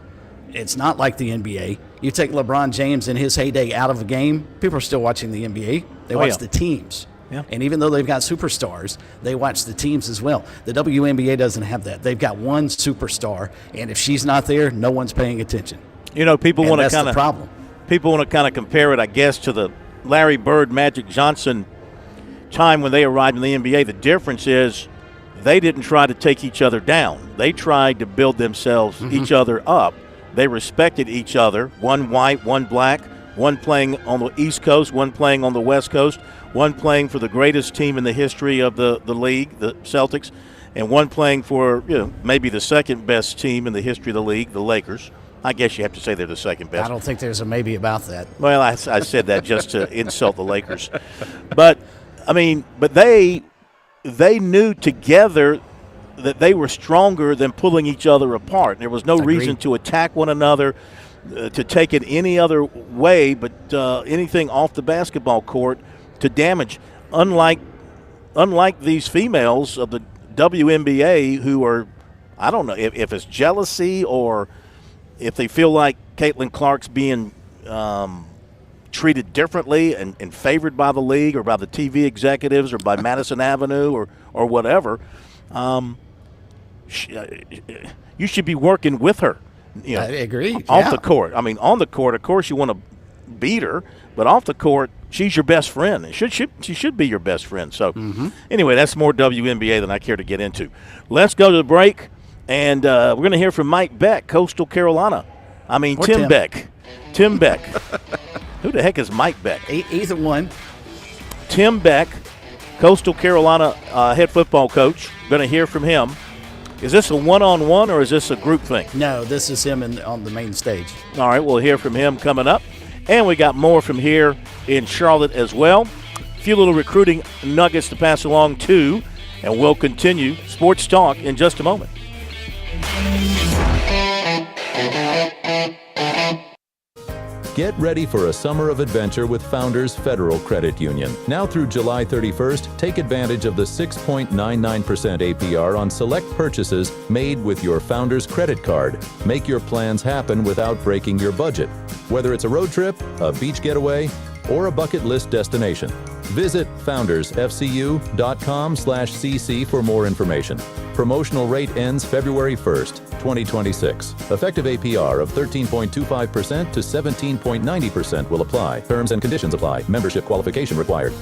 It's not like the NBA. You take LeBron James in his heyday out of a game, people are still watching the NBA. They watch the teams. Yeah. And even though they've got superstars, they watch the teams as well. The WNBA doesn't have that. They've got one superstar, and if she's not there, no one's paying attention. You know, people want to kind of people want to kind of compare it, I guess, to the Larry Bird, Magic Johnson time when they arrived in the NBA. The difference is they didn't try to take each other down. They tried to build themselves, each other up. They respected each other, one white, one black, one playing on the East Coast, one playing on the West Coast, one playing for the greatest team in the history of the league, the Celtics, and one playing for maybe the second best team in the history of the league, the Lakers. I guess you have to say they're the second best. I don't think there's a maybe about that. Well, I said that just to insult the Lakers. But, I mean, they knew together that they were stronger than pulling each other apart. There was no reason to attack one another, to take it any other way, but anything off the basketball court to damage. Unlike these females of the WNBA who are, I don't know if it's jealousy or if they feel like Caitlin Clark's being treated differently and favored by the league or by the TV executives or by Madison Avenue or whatever. You should be working with her. I agree. Off the court. I mean, on the court, of course, you want to beat her, but off the court, she's your best friend. She should be your best friend. So, anyway, that's more WNBA than I care to get into. Let's go to the break, and we're going to hear from Mike Beck, Coastal Carolina. Tim Beck. Tim Beck. Who the heck is Mike Beck? Either one. Tim Beck, Coastal Carolina head football coach. Going to hear from him. Is this a one-on-one or is this a group thing? No, this is him on the main stage. All right, we'll hear from him coming up. And we got more from here in Charlotte as well. A few little recruiting nuggets to pass along too. And we'll continue Sports Talk in just a moment. Get ready for a summer of adventure with Founders Federal Credit Union. Now through July 31st, take advantage of the 6.99% APR on select purchases made with your Founders credit card. Make your plans happen without breaking your budget. Whether it's a road trip, a beach getaway, or a bucket list destination. Visit foundersfcu.com/cc for more information. Promotional rate ends February 1st, 2026. Effective APR of 13.25% to 17.90% will apply. Terms and conditions apply. Membership qualification required.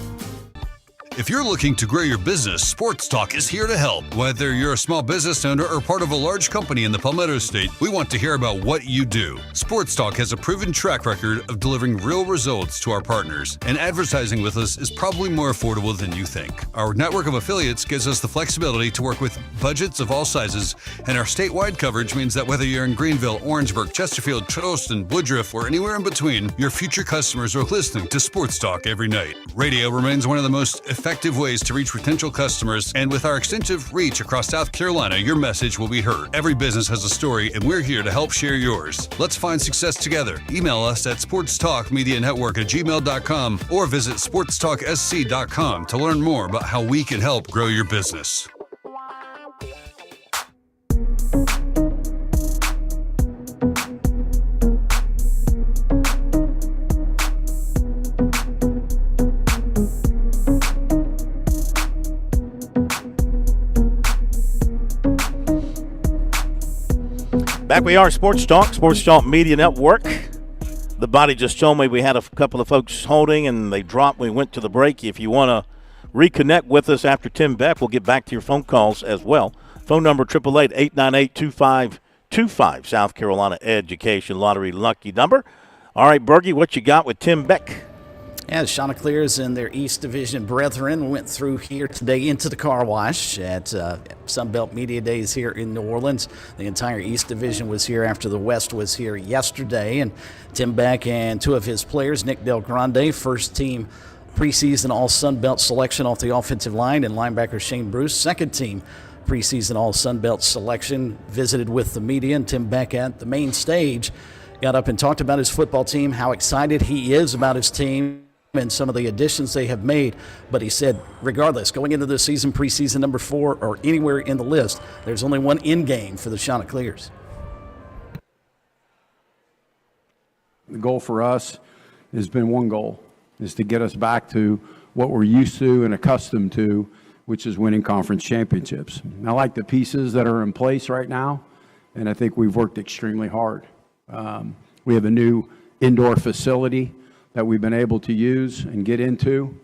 If you're looking to grow your business, Sports Talk is here to help. Whether you're a small business owner or part of a large company in the Palmetto State, we want to hear about what you do. Sports Talk has a proven track record of delivering real results to our partners, and advertising with us is probably more affordable than you think. Our network of affiliates gives us the flexibility to work with budgets of all sizes, and our statewide coverage means that whether you're in Greenville, Orangeburg, Chesterfield, Charleston, Woodruff, or anywhere in between, your future customers are listening to Sports Talk every night. Radio remains one of the most effective ways to reach potential customers, and with our extensive reach across South Carolina, your message will be heard. Every business has a story, and we're here to help share yours. Let's find success together. Email us at sportstalkmedianetwork@gmail.com or visit sportstalksc.com to learn more about how we can help grow your business. Back we are, Sports Talk Media Network. The body just told me we had a couple of folks holding and they dropped. We went to the break. If you want to reconnect with us after Tim Beck, we'll get back to your phone calls as well. Phone number 888-898-2525, South Carolina Education Lottery lucky number. All right, Bergie, what you got with Tim Beck? Yeah, Chanticleers and their East Division brethren went through here today into the car wash at Sunbelt Media Days here in New Orleans. The entire East Division was here after the West was here yesterday. And Tim Beck and two of his players, Nick Del Grande, first team preseason All Sunbelt selection off the offensive line, and linebacker Shane Bruce, second team preseason All Sunbelt selection, visited with the media. And Tim Beck at the main stage got up and talked about his football team, how excited he is about his team and some of the additions they have made. But he said, regardless, going into the season, preseason number 4 or anywhere in the list, there's only one end game for the Chanticleers. The goal for us has been one goal, is to get us back to what we're used to and accustomed to, which is winning conference championships. I like the pieces that are in place right now, and I think we've worked extremely hard. We have a new indoor facility that we've been able to use and get into.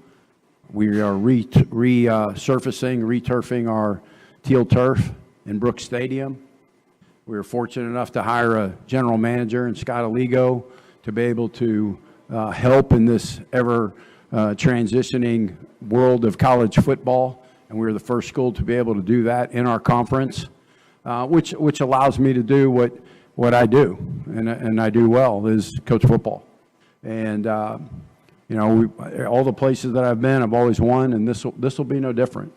We are returfing our teal turf in Brooks Stadium. We were fortunate enough to hire a general manager in Scott Aligo to be able to help in this ever transitioning world of college football. And we were the first school to be able to do that in our conference, which allows me to do what I do, and I do well, is coach football. And all the places that I've been, I've always won, and this will be no different.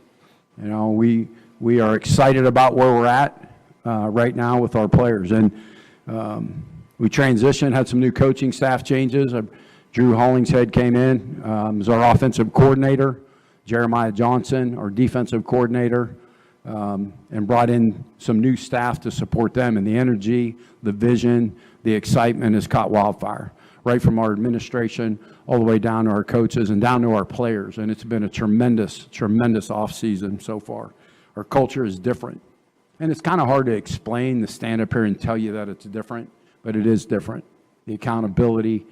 We are excited about where we're at right now with our players, and we transitioned, had some new coaching staff changes. Drew Hollingshead came in as our offensive coordinator, Jeremiah Johnson, our defensive coordinator, and brought in some new staff to support them. And the energy, the vision, the excitement has caught wildfire, right from our administration all the way down to our coaches and down to our players. And it's been a tremendous, tremendous offseason so far. Our culture is different. And it's kind of hard to explain, to stand up here and tell you that it's different, but it is different. The accountability,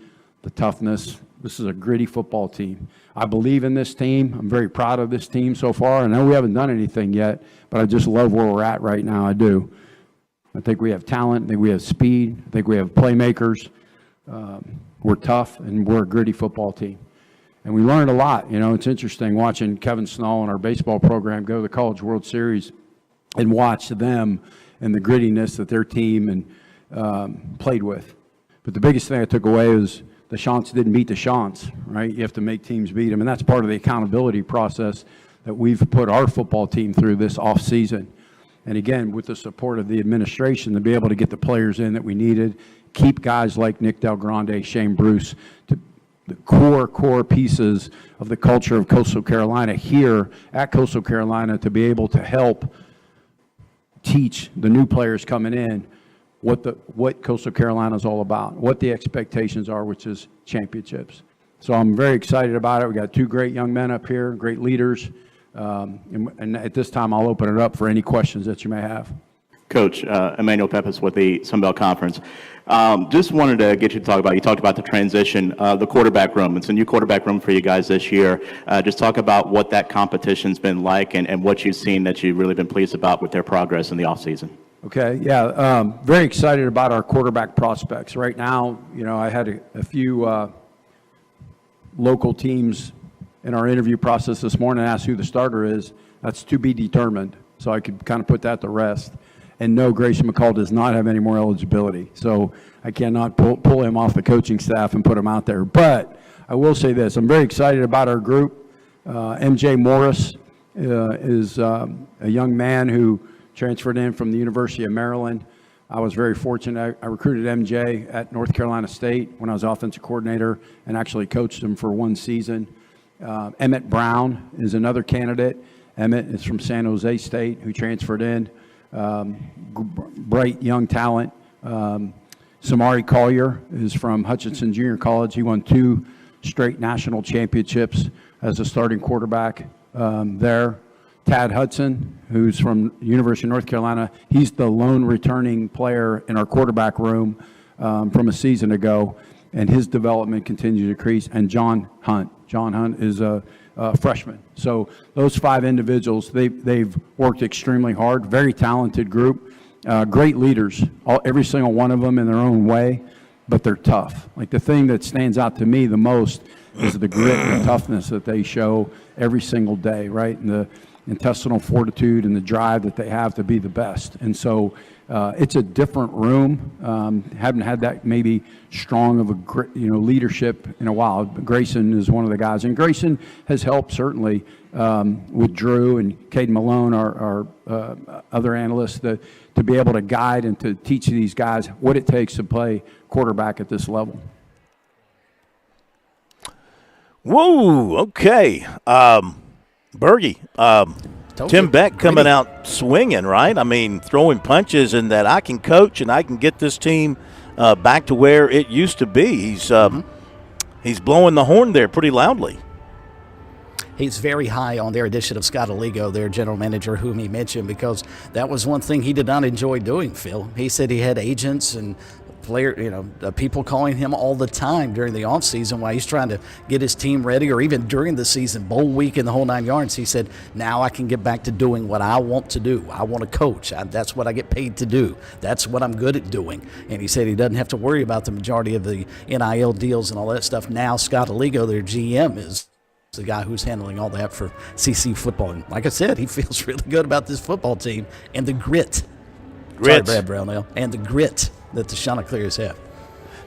the toughness. This is a gritty football team. I believe in this team. I'm very proud of this team so far. I know we haven't done anything yet, but I just love where we're at right now. I do. I think we have talent. I think we have speed. I think we have playmakers. We're tough, and we're a gritty football team. And we learned a lot. It's interesting watching Kevin Snall and our baseball program go to the College World Series and watch them and the grittiness that their team and played with. But the biggest thing I took away is the Chants didn't beat the Chants, right? You have to make teams beat them, and that's part of the accountability process that we've put our football team through this offseason. And again, with the support of the administration, to be able to get the players in that we needed, keep guys like Nick Del Grande, Shane Bruce, to the core pieces of the culture of Coastal Carolina here at Coastal Carolina, to be able to help teach the new players coming in what Coastal Carolina is all about, what the expectations are, which is championships. So I'm very excited about it. We got two great young men up here, great leaders. And at this time, I'll open it up for any questions that you may have. Coach, Emmanuel Peppes with the Sunbelt Conference. Just wanted to get you to talk about, you talked about the transition, the quarterback room. It's a new quarterback room for you guys this year. Just talk about what that competition's been like and what you've seen that you've really been pleased about with their progress in the offseason. Okay, yeah, very excited about our quarterback prospects. Right now, I had a few local teams in our interview process this morning asked who the starter is. That's to be determined, so I could kind of put that to rest. And no, Grayson McCall does not have any more eligibility, so I cannot pull him off the coaching staff and put him out there. But I will say this, I'm very excited about our group. MJ Morris is a young man who transferred in from the University of Maryland. I was very fortunate. I recruited MJ at North Carolina State when I was offensive coordinator and actually coached him for one season. Emmett Brown is another candidate. Emmett is from San Jose State, who transferred in. Bright young talent. Samari Collier is from Hutchinson Junior College. He won 2 straight national championships as a starting quarterback there. Tad Hudson, who's from University of North Carolina, he's the lone returning player in our quarterback room from a season ago, and his development continues to increase. And John Hunt. John Hunt is a freshman. So those 5 individuals, they've worked extremely hard, very talented group, great leaders, every single one of them in their own way, but they're tough. Like the thing that stands out to me the most is the grit and the toughness that they show every single day, right? And the intestinal fortitude and the drive that they have to be the best. And so it's a different room. Haven't had that maybe strong of a leadership in a while. But Grayson is one of the guys, and Grayson has helped certainly with Drew and Caden Malone, our other analysts, to be able to guide and to teach these guys what it takes to play quarterback at this level. Whoa, okay. Bergie, Tim Beck coming out swinging, right? I mean, throwing punches, and that I can coach and I can get this team back to where it used to be. He's blowing the horn there pretty loudly. He's very high on their addition of Scott Aligo, their general manager, whom he mentioned, because that was one thing he did not enjoy doing, Phil. He said he had agents and people calling him all the time during the offseason while he's trying to get his team ready, or even during the season, bowl week and the whole 9 yards. He said, now I can get back to doing what I want to do. I want to coach. That's what I get paid to do. That's what I'm good at doing. And he said he doesn't have to worry about the majority of the NIL deals and all that stuff. Now Scott Aligo, their GM, is the guy who's handling all that for CC football. And like I said, he feels really good about this football team and the grit. Sorry, Brad Brownell. And the grit that the Chanticleers have.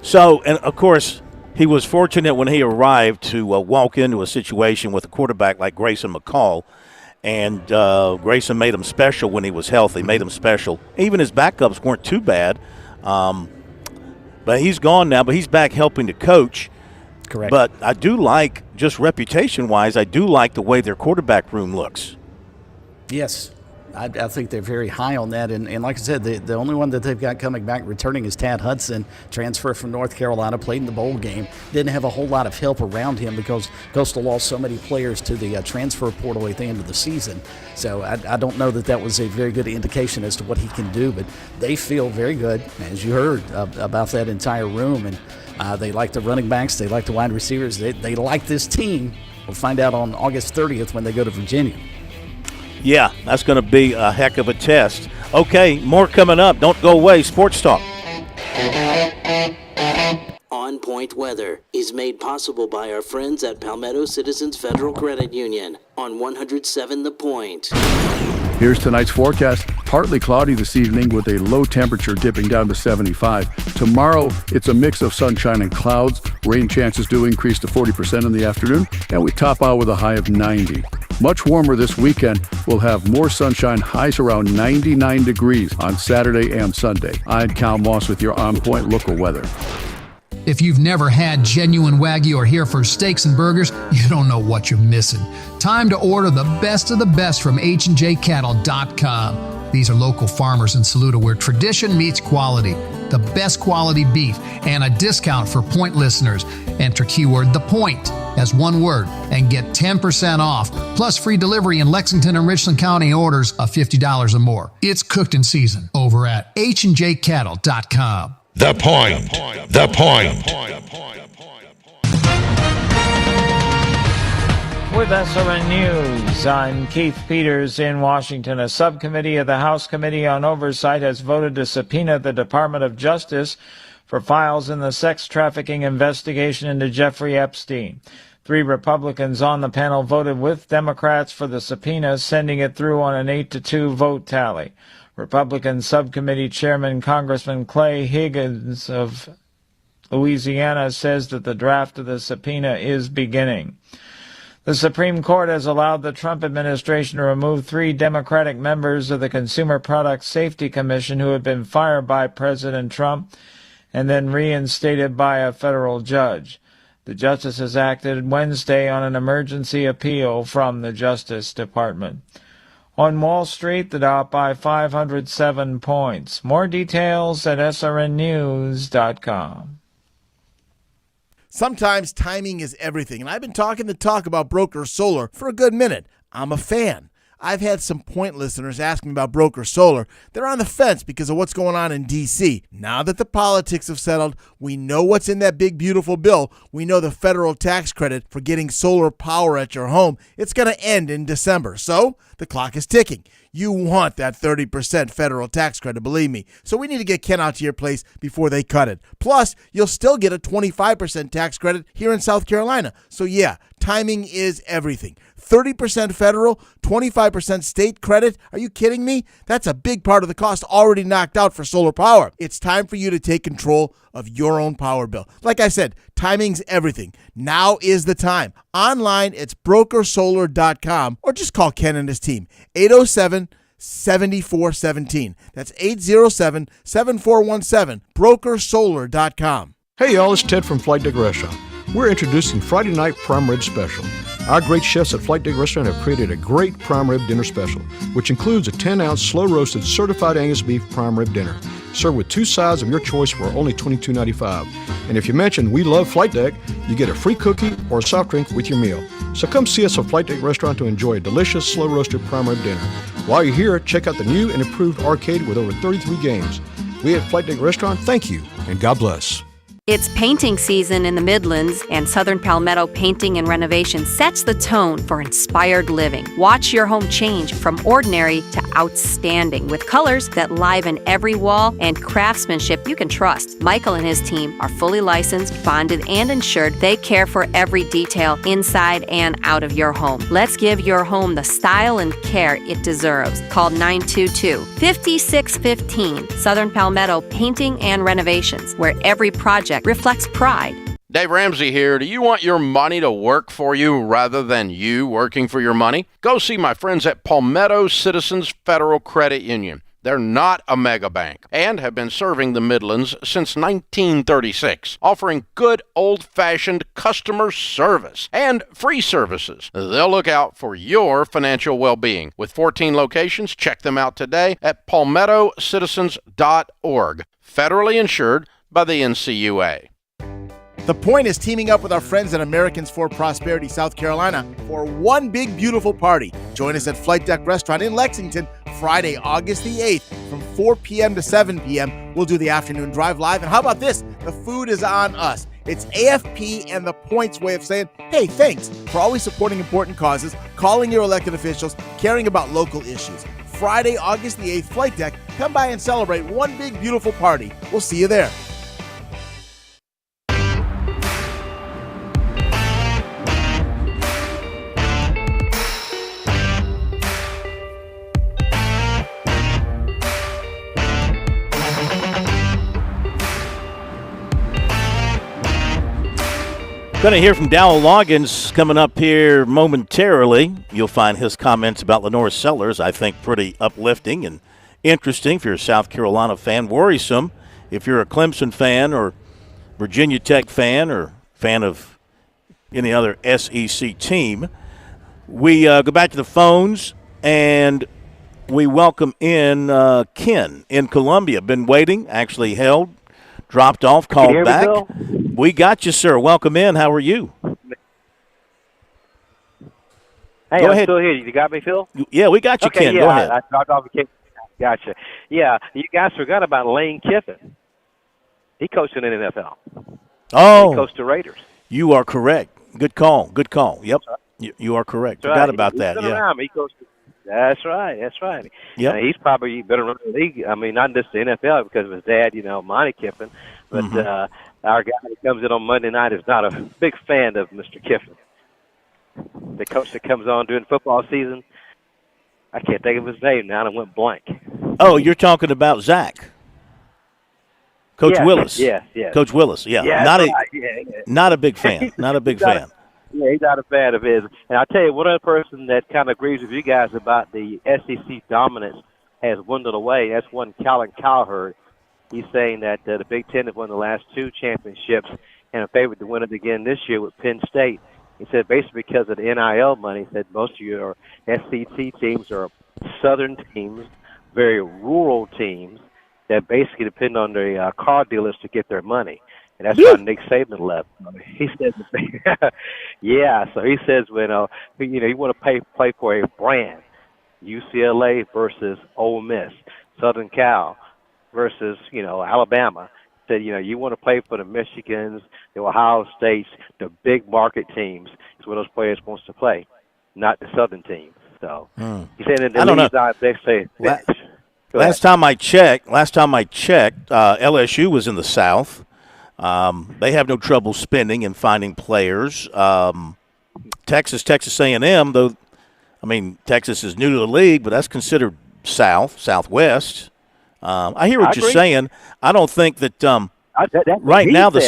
So, and of course, he was fortunate when he arrived to walk into a situation with a quarterback like Grayson McCall, and Grayson made him special when he was healthy, made him special. Even his backups weren't too bad, but he's gone now, but he's back helping to coach. Correct. But I do like, just reputation-wise, I do like the way their quarterback room looks. Yes. I think they're very high on that. And like I said, the only one that they've got coming back returning is Tad Hudson, transfer from North Carolina, played in the bowl game. Didn't have a whole lot of help around him because Coastal lost so many players to the transfer portal at the end of the season. So I don't know that was a very good indication as to what he can do, but they feel very good, as you heard, about that entire room. And they like the running backs. They like the wide receivers. They like this team. We'll find out on August 30th when they go to Virginia. Yeah, that's going to be a heck of a test. Okay, more coming up. Don't go away. Sports Talk. On Point Weather is made possible by our friends at Palmetto Citizens Federal Credit Union on 107 The Point. Here's tonight's forecast. Partly cloudy this evening with a low temperature dipping down to 75. Tomorrow, it's a mix of sunshine and clouds. Rain chances do increase to 40% in the afternoon, and we top out with a high of 90. Much warmer this weekend. We'll have more sunshine, highs around 99 degrees on Saturday and Sunday. I'm Cal Moss with your On Point local weather. If you've never had genuine Wagyu or Hereford steaks and burgers, you don't know what you're missing. Time to order the best of the best from HandJCattle.com. These are local farmers in Saluda where tradition meets quality. The best quality beef and a discount for Point listeners. Enter keyword The Point as one word and get 10% off, plus free delivery in Lexington and Richland County orders of $50 or more. It's cooked in season over at HandJCattle.com. The Point. The Point. With SRN News, I'm Keith Peters in Washington. A subcommittee of the House Committee on Oversight has voted to subpoena the Department of Justice for files in the sex trafficking investigation into Jeffrey Epstein. 3 Republicans on the panel voted with Democrats for the subpoena, sending it through on an 8-2 vote tally. Republican Subcommittee Chairman Congressman Clay Higgins of Louisiana says that the draft of the subpoena is beginning. The Supreme Court has allowed the Trump administration to remove 3 Democratic members of the Consumer Product Safety Commission who had been fired by President Trump and then reinstated by a federal judge. The justices acted Wednesday on an emergency appeal from the Justice Department. On Wall Street, the Dow by 507 points. More details at srnnews.com. Sometimes timing is everything, and I've been talking the talk about Broker Solar for a good minute. I'm a fan. I've had some Point listeners ask me about Broker Solar. They're on the fence because of what's going on in D.C. Now that the politics have settled, we know what's in that big, beautiful bill. We know the federal tax credit for getting solar power at your home. It's going to end in December. So the clock is ticking. You want that 30% federal tax credit, believe me. So we need to get Ken out to your place before they cut it. Plus, you'll still get a 25% tax credit here in South Carolina. So yeah, timing is everything. 30% federal, 25% state credit. Are you kidding me? That's a big part of the cost already knocked out for solar power. It's time for you to take control of your own power bill. Like I said, timing's everything. Now is the time. Online, it's brokersolar.com or just call Ken and his team. 807-7417. That's 807-7417. brokersolar.com. Hey y'all, it's Ted from Flight Deck Restaurant. We're introducing Friday Night Prime Rib Special. Our great chefs at Flight Deck Restaurant have created a great prime rib dinner special, which includes a 10-ounce slow-roasted certified Angus beef prime rib dinner, served with 2 sides of your choice for only $22.95. And if you mention We Love Flight Deck, you get a free cookie or a soft drink with your meal. So come see us at Flight Deck Restaurant to enjoy a delicious slow-roasted prime rib dinner. While you're here, check out the new and improved arcade with over 33 games. We at Flight Deck Restaurant thank you, and God bless. It's painting season in the Midlands, and Southern Palmetto Painting and Renovation sets the tone for inspired living. Watch your home change from ordinary to outstanding with colors that liven every wall and craftsmanship you can trust. Michael and his team are fully licensed, bonded, and insured. They care for every detail inside and out of your home. Let's give your home the style and care it deserves. Call 922-5615. Southern Palmetto Painting and Renovations, where every project reflects pride. Dave Ramsey here. Do you want your money to work for you rather than you working for your money? Go see my friends at Palmetto Citizens Federal Credit Union. They're not a mega bank and have been serving the Midlands since 1936, offering good old-fashioned customer service and free services. They'll look out for your financial well-being. With 14 locations, check them out today at palmettocitizens.org. Federally insured by the NCUA. The Point is teaming up with our friends at Americans for Prosperity, South Carolina for one big, beautiful party. Join us at Flight Deck Restaurant in Lexington Friday, August the 8th from 4 p.m. to 7 p.m. We'll do the afternoon drive live. And how about this? The food is on us. It's AFP and the Point's way of saying, hey, thanks for always supporting important causes, calling your elected officials, caring about local issues. Friday, August the 8th, Flight Deck. Come by and celebrate one big, beautiful party. We'll see you there. Going to hear from Dowell Loggins coming up here momentarily. You'll find his comments about Lenore Sellers, I think, pretty uplifting and interesting if you're a South Carolina fan. Worrisome if you're a Clemson fan or Virginia Tech fan or fan of any other SEC team. We go back to the phones, and we welcome in Ken in Columbia. Been waiting, actually held, dropped off, called back. We got you, sir. Welcome in. How are you? Hey, Go I'm ahead. still here. You got me, Phil? Yeah, we got you, Okay, Ken. yeah, Go ahead. I dropped off the Ken. Gotcha. Yeah, you guys forgot about Lane Kiffin. He coached in the NFL. Oh. He coached the Raiders. You are correct. Good call. Good call. Yep. You are correct. That's Forgot right. about He's that. been Yeah. around. He coached. That's right. That's right. Yep. He's probably been around the league. I mean, not just the NFL because of his dad, Monty Kiffin, but our guy that comes in on Monday night is not a big fan of Mr. Kiffin. The coach that comes on during football season, I can't think of his name now. I went blank. Oh, you're talking about Zach. Coach Yes, Willis. yes. Coach Willis, yeah. Yeah, not that's a right. Yeah. not a big fan. Not a big fan. Yeah, he's not a fan of his. And I'll tell you, one other person that kind of agrees with you guys about the SEC dominance has dwindled away. That's one Colin Cowherd. He's saying that the Big Ten has won the last 2 championships and are favored to win it again this year with Penn State. He said basically because of the NIL money, he said most of your SEC teams are southern teams, very rural teams that basically depend on the car dealers to get their money. And that's why Nick Saban left. He says, yeah. So he says, you want to play for a brand, UCLA versus Ole Miss, Southern Cal versus, Alabama. Said, you want to play for the Michigans, the Ohio States, the big market teams. It's where those players wants to play, not the Southern teams. So he said in the leagues I say. Last time I checked, LSU was in the South. They have no trouble spending and finding players. Texas A&M, though, Texas is new to the league, but that's considered Southwest. I hear what you're saying. I don't think that right now the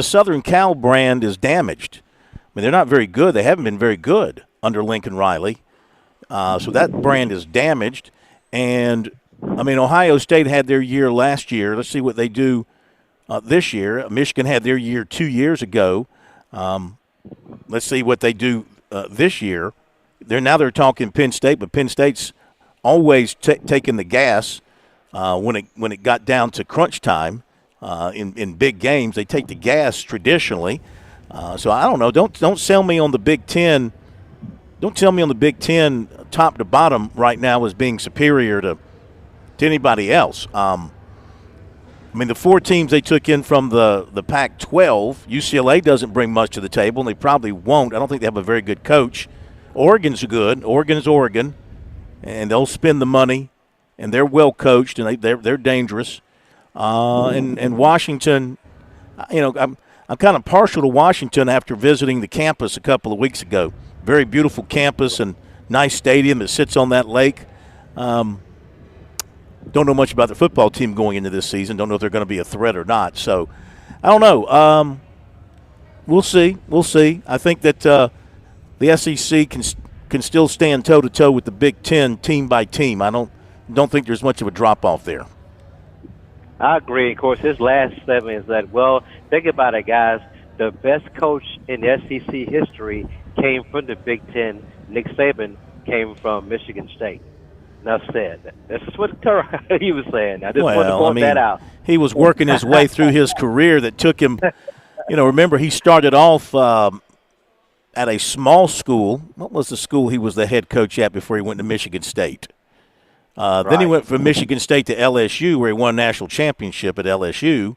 Southern Cal brand is damaged. They're not very good. They haven't been very good under Lincoln Riley. So that brand is damaged. And, Ohio State had their year last year. Let's see what they do this year. Michigan had their year 2 years ago. Let's see what they do this year. They're talking Penn State, but Penn State's always taking the gas when it got down to crunch time in big games. They take the gas traditionally. So I don't know. Don't sell me on the Big Ten. Don't tell me on the Big Ten top to bottom right now as being superior to anybody else. The 4 teams they took in from the Pac-12, UCLA doesn't bring much to the table, and they probably won't. I don't think they have a very good coach. Oregon's good. Oregon is Oregon, and they'll spend the money, and they're well coached, and they're dangerous. And Washington, I'm kind of partial to Washington after visiting the campus a couple of weeks ago. Very beautiful campus and nice stadium that sits on that lake. Don't know much about the football team going into this season. Don't know if they're going to be a threat or not. So, I don't know. We'll see. I think that the SEC can still stand toe-to-toe with the Big Ten team by team. I don't think there's much of a drop-off there. I agree. Of course, his last statement is that, think about it, guys. The best coach in the SEC history came from the Big Ten. Nick Saban came from Michigan State. Enough said. That's just what he was saying. I just wanted to point that out. He was working his way through his career that took him, remember he started off at a small school. What was the school he was the head coach at before he went to Michigan State? Then he went from Michigan State to LSU, where he won a national championship at LSU.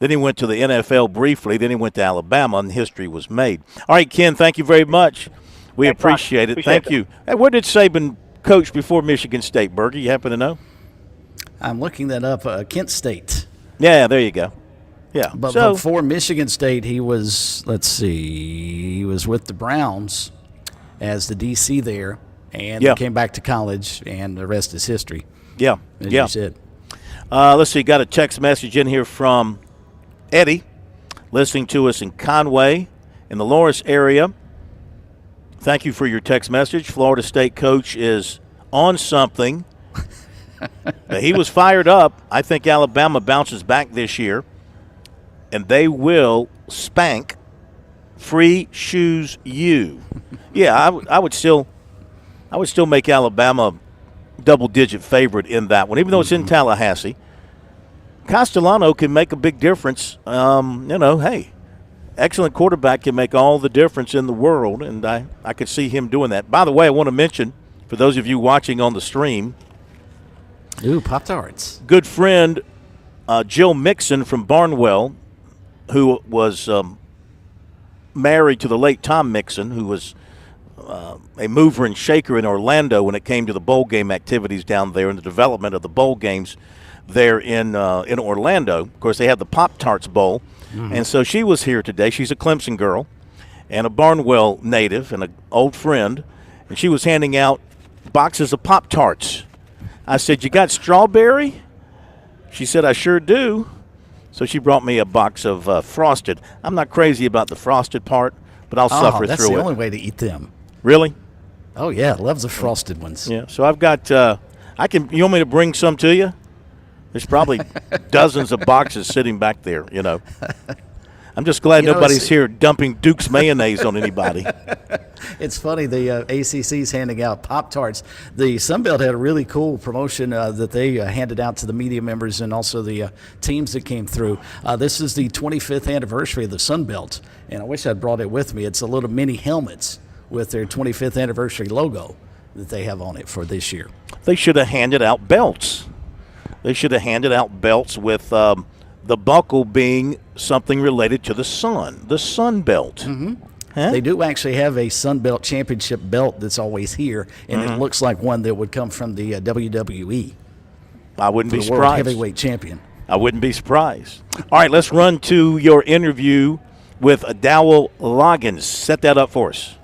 Then he went to the NFL briefly. Then he went to Alabama, and history was made. All right, Ken, thank you very much. We appreciate it. Thank you. Hey, where did Saban coach before Michigan State, Berger? You happen to know? I'm looking that up. Kent State. Yeah, there you go. Yeah. But before Michigan State, he was, he was with the Browns as the DC there, and he came back to college, and the rest is history. Yeah. As you said. Let's see. Got a text message in here from Eddie, listening to us in Conway, in the Loris area. Thank you for your text message. Florida State coach is on something. He was fired up. I think Alabama bounces back this year, and they will spank Free Shoes U. Yeah, I would still make Alabama double-digit favorite in that one, even though it's in Tallahassee. Castellano can make a big difference. Hey, excellent quarterback can make all the difference in the world, and I could see him doing that. By the way, I want to mention, for those of you watching on the stream, Pop-Tarts. Good friend Jill Mixon from Barnwell, who was married to the late Tom Mixon, who was a mover and shaker in Orlando when it came to the bowl game activities down there and the development of the bowl games there in Orlando. Of course, they had the Pop-Tarts Bowl, and so she was here today. She's a Clemson girl and a Barnwell native and an old friend, and she was handing out boxes of Pop-Tarts. I said, "You got strawberry?" She said, "I sure do." So she brought me a box of Frosted. I'm not crazy about the Frosted part, but I'll suffer through it. That's the only way to eat them. Really? Oh, yeah. Loves the Frosted ones. Yeah. So I've got you want me to bring some to you? There's probably dozens of boxes sitting back there, I'm just glad nobody's here dumping Duke's mayonnaise on anybody. It's funny, the ACC's handing out Pop-Tarts. The Sunbelt had a really cool promotion that they handed out to the media members and also the teams that came through. This is the 25th anniversary of the Sunbelt, and I wish I'd brought it with me. It's a little mini helmets with their 25th anniversary logo that they have on it for this year. They should have handed out belts. They should have handed out belts with the buckle being something related to the sun belt. Mm-hmm. Huh? They do actually have a Sun Belt Championship belt that's always here, and it looks like one that would come from the WWE. I wouldn't be World surprised. Heavyweight champion. I wouldn't be surprised. All right, let's run to your interview with Dowell Loggins. Set that up for us.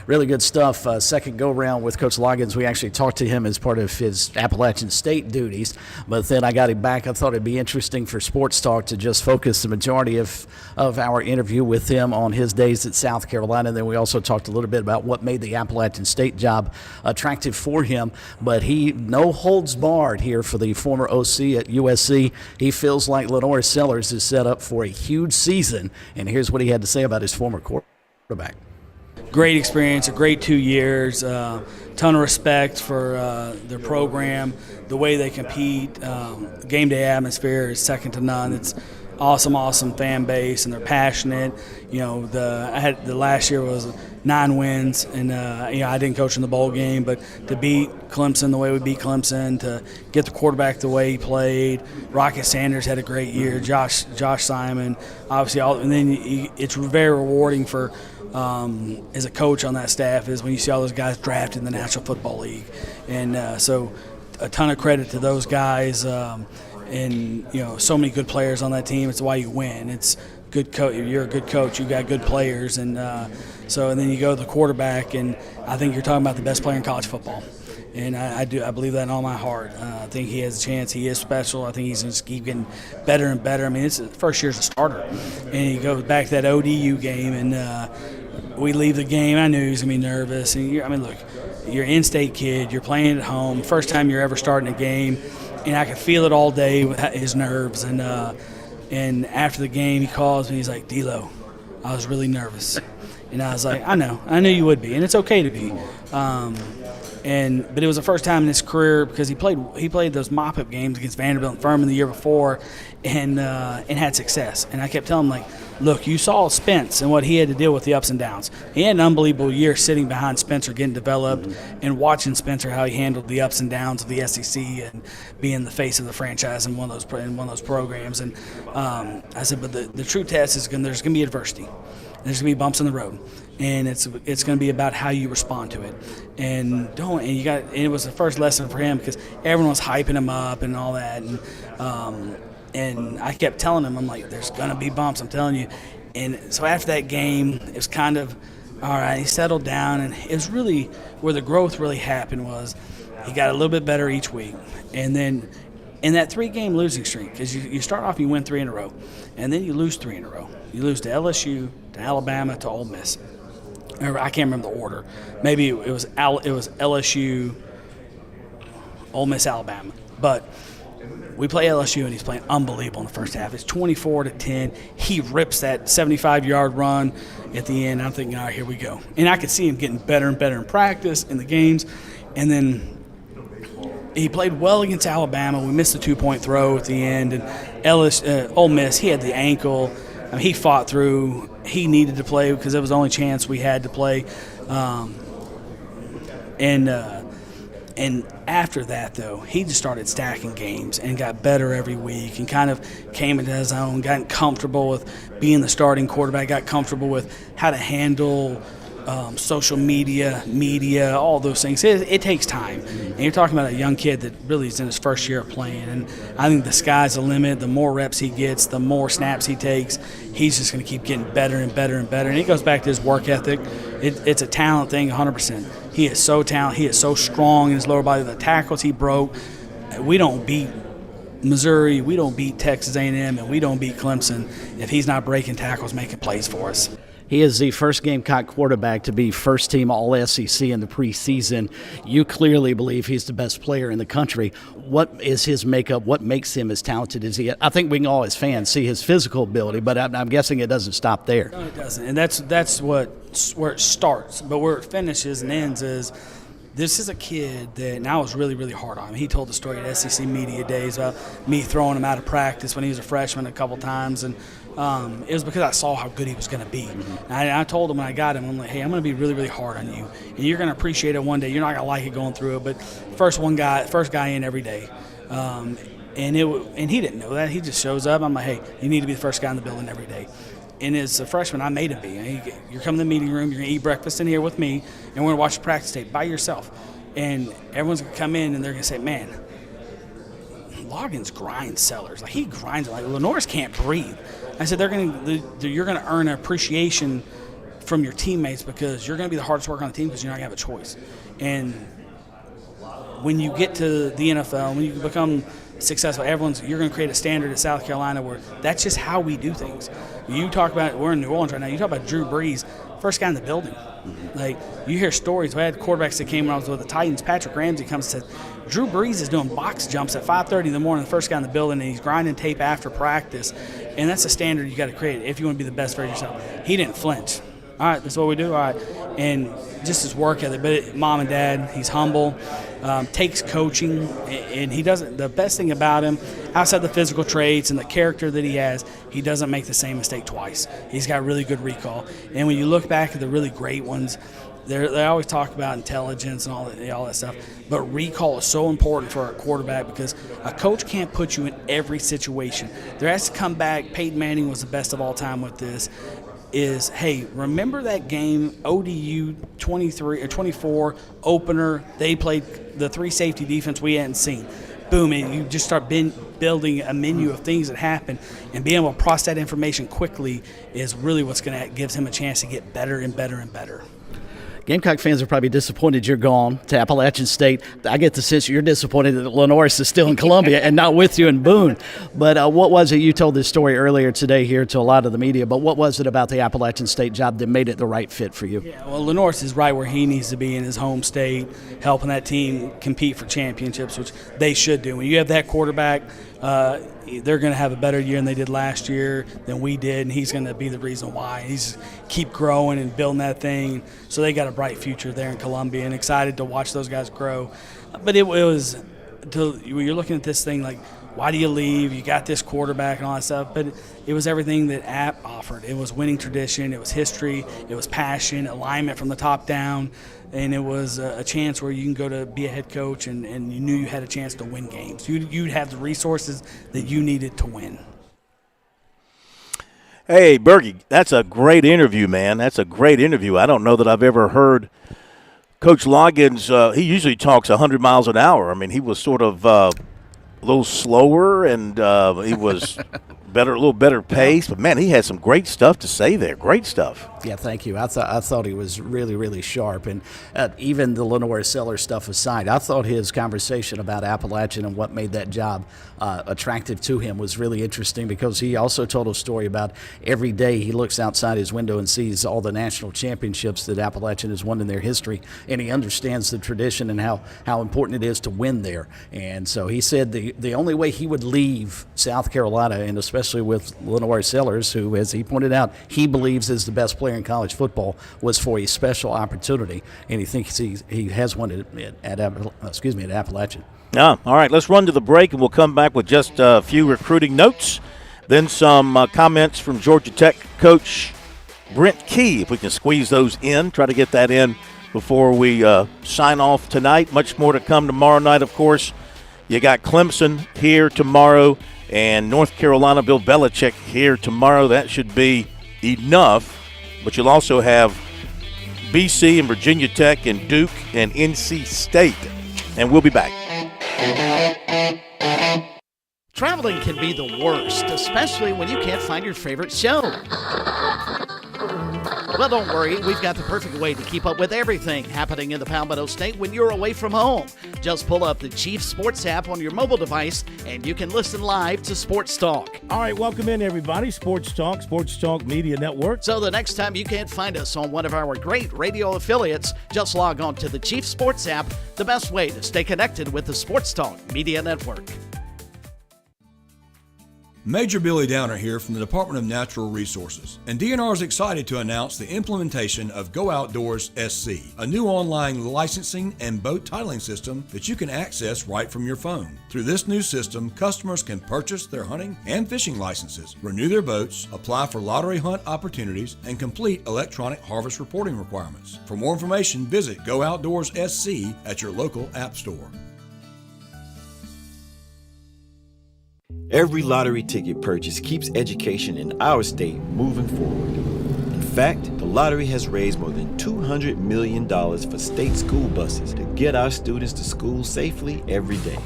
Really good stuff. Second go-round with Coach Loggins. We actually talked to him as part of his Appalachian State duties, but then I got him back. I thought it'd be interesting for Sports Talk to just focus the majority of our interview with him on his days at South Carolina. And then we also talked a little bit about what made the Appalachian State job attractive for him. But he no holds barred here for the former OC at USC. He feels like Lenore Sellers is set up for a huge season. And here's what he had to say about his former quarterback. Great experience, a great 2 years, ton of respect for their program, the way they compete. Game day atmosphere is second to none. It's awesome fan base, and they're passionate. You know, the last year was 9 wins, and I didn't coach in the bowl game, but to beat Clemson the way we beat Clemson, to get the quarterback the way he played. Rocket Sanders had a great year. Josh Simon, obviously, and then it's very rewarding for. As a coach on that staff is when you see all those guys drafted in the National Football League, and so a ton of credit to those guys, and so many good players on that team. It's why you win. It's good coach. You're a good coach. You got good players, and then you go to the quarterback, and I think you're talking about the best player in college football. And I believe that in all my heart. I think he has a chance. He is special. I think he's going to keep getting better and better. I mean, it's the first year as a starter. And he goes back to that ODU game, and we leave the game. I knew he was going to be nervous. And look, you're an in-state kid. You're playing at home. First time you're ever starting a game. And I could feel it all day with his nerves. And after the game, he calls me. He's like, "D-Lo, I was really nervous." And I was like, I knew you would be. And it's okay to be. But it was the first time in his career because he played those mop-up games against Vanderbilt and Furman the year before, and had success. And I kept telling him, look, you saw Spence and what he had to deal with the ups and downs. He had an unbelievable year sitting behind Spencer, getting developed, and watching Spencer how he handled the ups and downs of the SEC and being the face of the franchise in one of those programs. And I said, but the true test is there's going to be adversity. There's going to be bumps in the road, and it's going to be about how you respond to it. And it was the first lesson for him because everyone was hyping him up and all that. And I kept telling him, I'm like, there's going to be bumps, I'm telling you. And so after that game, it was kind of, all right, he settled down, and it was really where the growth really happened was he got a little bit better each week. And then in that 3-game losing streak, because you start off, you win 3 in a row, and then you lose 3 in a row. You lose to LSU, to Alabama, to Ole Miss. I can't remember the order. Maybe it was LSU, Ole Miss, Alabama. But we play LSU, and he's playing unbelievable in the first half. It's 24-10. He rips that 75-yard run at the end. I'm thinking, all right, here we go. And I could see him getting better and better in practice, in the games. And then he played well against Alabama. We missed the 2-point throw at the end. And Ole Miss, he had the ankle. I mean, he fought through. He needed to play because it was the only chance we had to play. And after that, though, he just started stacking games and got better every week and kind of came into his own, got comfortable with being the starting quarterback, got comfortable with how to handle social media, all those things. It takes time. And you're talking about a young kid that really is in his first year of playing. And I think the sky's the limit. The more reps he gets, the more snaps he takes, he's just going to keep getting better and better and better. And it goes back to his work ethic. It's a talent thing 100%. He is so talented. He is so strong in his lower body. The tackles he broke. We don't beat Missouri. We don't beat Texas A&M. And we don't beat Clemson if he's not breaking tackles, making plays for us. He is the first Gamecock quarterback to be first-team All-SEC in the preseason. You clearly believe he's the best player in the country. What is his makeup? What makes him as talented as he is? I think we can all, as fans, see his physical ability, but I'm guessing it doesn't stop there. No, it doesn't, and that's where it starts. But where it finishes and ends is this is a kid that now was really, really hard on him. He told the story at SEC Media Days about me throwing him out of practice when he was a freshman a couple times, and it was because I saw how good he was going to be. And I told him when I got him, I'm like, hey, I'm going to be really, really hard on you, and you're going to appreciate it one day. You're not going to like it going through it, but first guy in every day. And he didn't know that. He just shows up. I'm like, hey, you need to be the first guy in the building every day. And as a freshman, I made him be. You're coming to the meeting room, you're going to eat breakfast in here with me, and we're going to watch the practice tape by yourself. And everyone's going to come in, and they're going to say, man, Loggins grinds sellers. Like, he grinds. Like, Lenore's can't breathe. I said, you're going to earn appreciation from your teammates because you're going to be the hardest worker on the team because you're not going to have a choice. And when you get to the NFL, when you become successful, you're going to create a standard at South Carolina where that's just how we do things. You talk about, we're in New Orleans right now, you talk about Drew Brees, first guy in the building. Like, you hear stories. We had quarterbacks that came when I was with the Titans. Patrick Ramsey comes and says, Drew Brees is doing box jumps at 5:30 in the morning, the first guy in the building, and he's grinding tape after practice. And that's a standard you got to create if you want to be the best for yourself. He didn't flinch. All right, that's what we do. All right. And just his work ethic. But mom and dad, he's humble, takes coaching, and he doesn't. The best thing about him, outside the physical traits and the character that he has, he doesn't make the same mistake twice. He's got really good recall. And when you look back at the really great ones, they always talk about intelligence and all that stuff. But recall is so important for a quarterback because a coach can't put you in every situation. There has to come back. Peyton Manning was the best of all time with this. Is, hey, remember that game, ODU 23 or 24 opener? They played the 3 safety defense we hadn't seen. Boom, and you just start building a menu of things that happen, and being able to process that information quickly is really what's going to give him a chance to get better and better and better. Gamecock fans are probably disappointed you're gone to Appalachian State. I get the sense you're disappointed that Lenore's is still in Columbia and not with you in Boone. But what was it? You told this story earlier today here to a lot of the media, but what was it about the Appalachian State job that made it the right fit for you? Yeah, well, Lenore's is right where he needs to be in his home state, helping that team compete for championships, which they should do. When you have that quarterback, they're going to have a better year than they did last year than we did, and he's going to be the reason why. He's keep growing and building that thing. So they got a bright future there in Columbia, and excited to watch those guys grow. But it was, when you're looking at this thing like, why do you leave? You got this quarterback and all that stuff. But it was everything that App offered. It was winning tradition. It was history. It was passion, alignment from the top down. And it was a chance where you can go to be a head coach and you knew you had a chance to win games. You'd have the resources that you needed to win. Hey, Bergie, that's a great interview, man. That's a great interview. I don't know that I've ever heard Coach Loggins. He usually talks 100 miles an hour. I mean, he was sort of a little slower, and he was a little better pace. But, man, he had some great stuff to say there. Great stuff. Yeah, thank you. I thought he was really, really sharp. And even the Lenore Seller stuff aside, I thought his conversation about Appalachian and what made that job attractive to him was really interesting, because he also told a story about every day he looks outside his window and sees all the national championships that Appalachian has won in their history, and he understands the tradition and how important it is to win there. And so he said the only way he would leave South Carolina, and especially with Lenore Sellers, who, as he pointed out, he believes is the best player in college football, was for a special opportunity, and he thinks he has one at Appalachian. Yeah, all right, let's run to the break, and we'll come back with just a few recruiting notes, then some comments from Georgia Tech coach Brent Key, if we can squeeze those in, try to get that in before we sign off tonight. Much more to come tomorrow night, of course. You got Clemson here tomorrow, and North Carolina, Bill Belichick here tomorrow. That should be enough. But you'll also have BC and Virginia Tech and Duke and NC State. And we'll be back. Traveling can be the worst, especially when you can't find your favorite show. Well, don't worry. We've got the perfect way to keep up with everything happening in the Palmetto State when you're away from home. Just pull up the Chief Sports app on your mobile device, and you can listen live to Sports Talk. All right, welcome in, everybody. Sports Talk Media Network. So the next time you can't find us on one of our great radio affiliates, just log on to the Chief Sports app, the best way to stay connected with the Sports Talk Media Network. Major Billy Downer here from the Department of Natural Resources, and DNR is excited to announce the implementation of Go Outdoors SC, a new online licensing and boat titling system that you can access right from your phone. Through this new system, customers can purchase their hunting and fishing licenses, renew their boats, apply for lottery hunt opportunities, and complete electronic harvest reporting requirements. For more information, visit Go Outdoors SC at your local app store. Every lottery ticket purchase keeps education in our state moving forward. In fact, the lottery has raised more than $200 million for state school buses to get our students to school safely every day.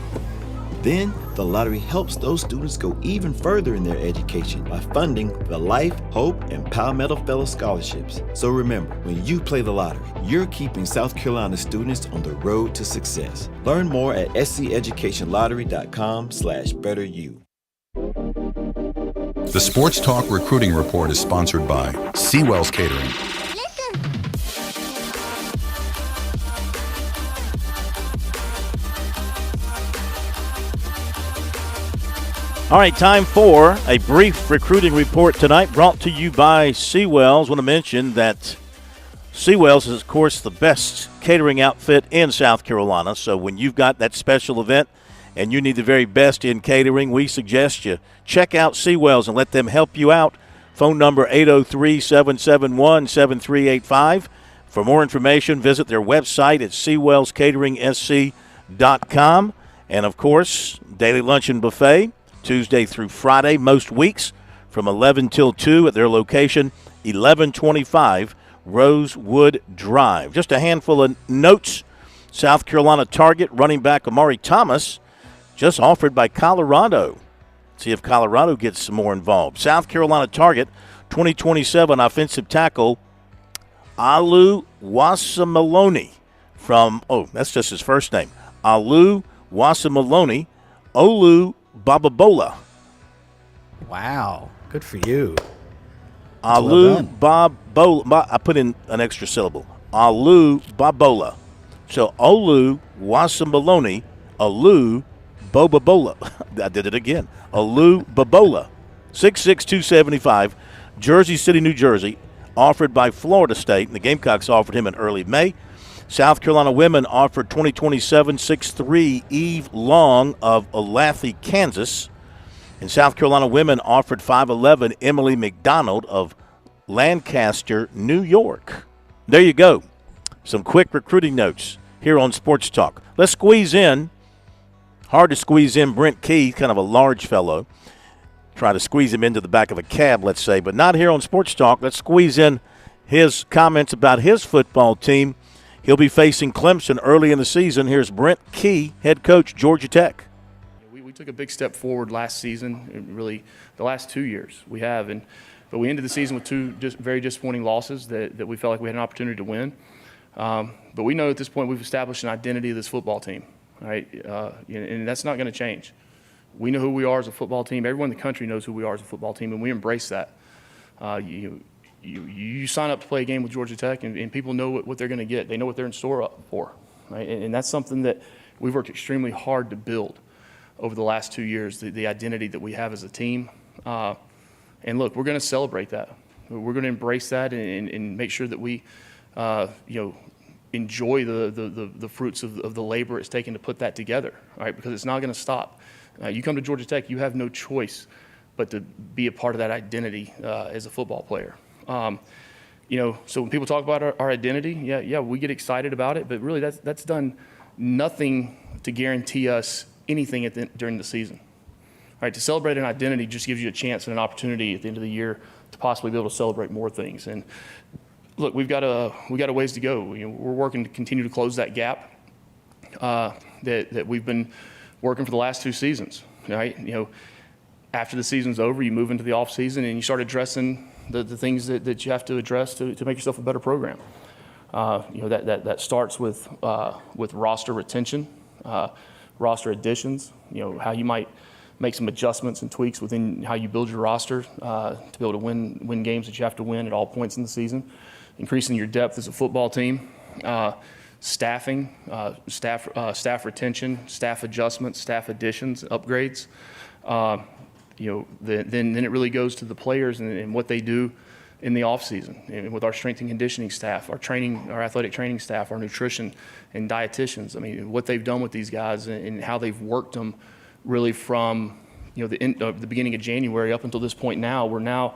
Then, the lottery helps those students go even further in their education by funding the Life, Hope, and Palmetto Fellow Scholarships. So remember, when you play the lottery, you're keeping South Carolina students on the road to success. Learn more at sceducationlottery.com/betteryou. The Sports Talk Recruiting Report is sponsored by Seawell's Catering. All right, time for a brief recruiting report tonight brought to you by Seawells. I want to mention that Seawells is, of course, the best catering outfit in South Carolina. So when you've got that special event and you need the very best in catering, we suggest you check out Seawells and let them help you out. Phone number 803-771-7385. For more information, visit their website at SeawellsCateringSC.com. And, of course, daily luncheon buffet, Tuesday through Friday, most weeks, from 11 till 2 at their location, 1125 Rosewood Drive. Just a handful of notes. South Carolina target running back Amari Thomas just offered by Colorado. See if Colorado gets some more involved. South Carolina target, 2027 offensive tackle Alu Wasamaloni from, that's just his first name, Alu Wasamaloni, Olu Bababola. Wow, good for you. Alu Babola. I put in an extra syllable. Alu Babola. So Olu Wasamaloni, Alu Bobabola. I did it again. Alu Babola. 6'6", 275, Jersey City, New Jersey. Offered by Florida State, and the Gamecocks offered him in early May. South Carolina women offered 2027 6'3" Eve Long of Olathe, Kansas. And South Carolina women offered 5'11" Emily McDonald of Lancaster, New York. There you go. Some quick recruiting notes here on Sports Talk. Let's squeeze in. Hard to squeeze in Brent Key, kind of a large fellow. Try to squeeze him into the back of a cab, let's say, but not here on Sports Talk. Let's squeeze in his comments about his football team. He'll be facing Clemson early in the season. Here's Brent Key, head coach, Georgia Tech. We took a big step forward last season, really the last 2 years we have, but we ended the season with two very disappointing losses that we felt like we had an opportunity to win. But we know at this point we've established an identity of this football team, right? And that's not going to change. We know who we are as a football team. Everyone in the country knows who we are as a football team, and we embrace that. You sign up to play a game with Georgia Tech, and people know what they're going to get. They know what they're in store for, right? And that's something that we've worked extremely hard to build over the last 2 years, the identity that we have as a team. And look, we're going to celebrate that. We're going to embrace that and make sure that we, enjoy the fruits of the labor it's taken to put that together, right? Because it's not going to stop. You come to Georgia Tech, you have no choice but to be a part of that identity as a football player. So when people talk about our identity, yeah, we get excited about it, but really that's done nothing to guarantee us anything during the season. All right, to celebrate an identity just gives you a chance and an opportunity at the end of the year to possibly be able to celebrate more things. And look, we got a ways to go. We're working to continue to close that gap that we've been working for the last 2 seasons. Right? After the season's over, you move into the off season and you start addressing the things that you have to address to make yourself a better program. That starts with roster retention, roster additions. How you might make some adjustments and tweaks within how you build your roster to be able to win games that you have to win at all points in the season. Increasing your depth as a football team, staffing, staff retention, staff adjustments, staff additions, upgrades. then it really goes to the players and what they do in the off season, and with our strength and conditioning staff, our athletic training staff, our nutrition and dietitians. I mean, what they've done with these guys and how they've worked them really from the beginning of January up until this point now. We're now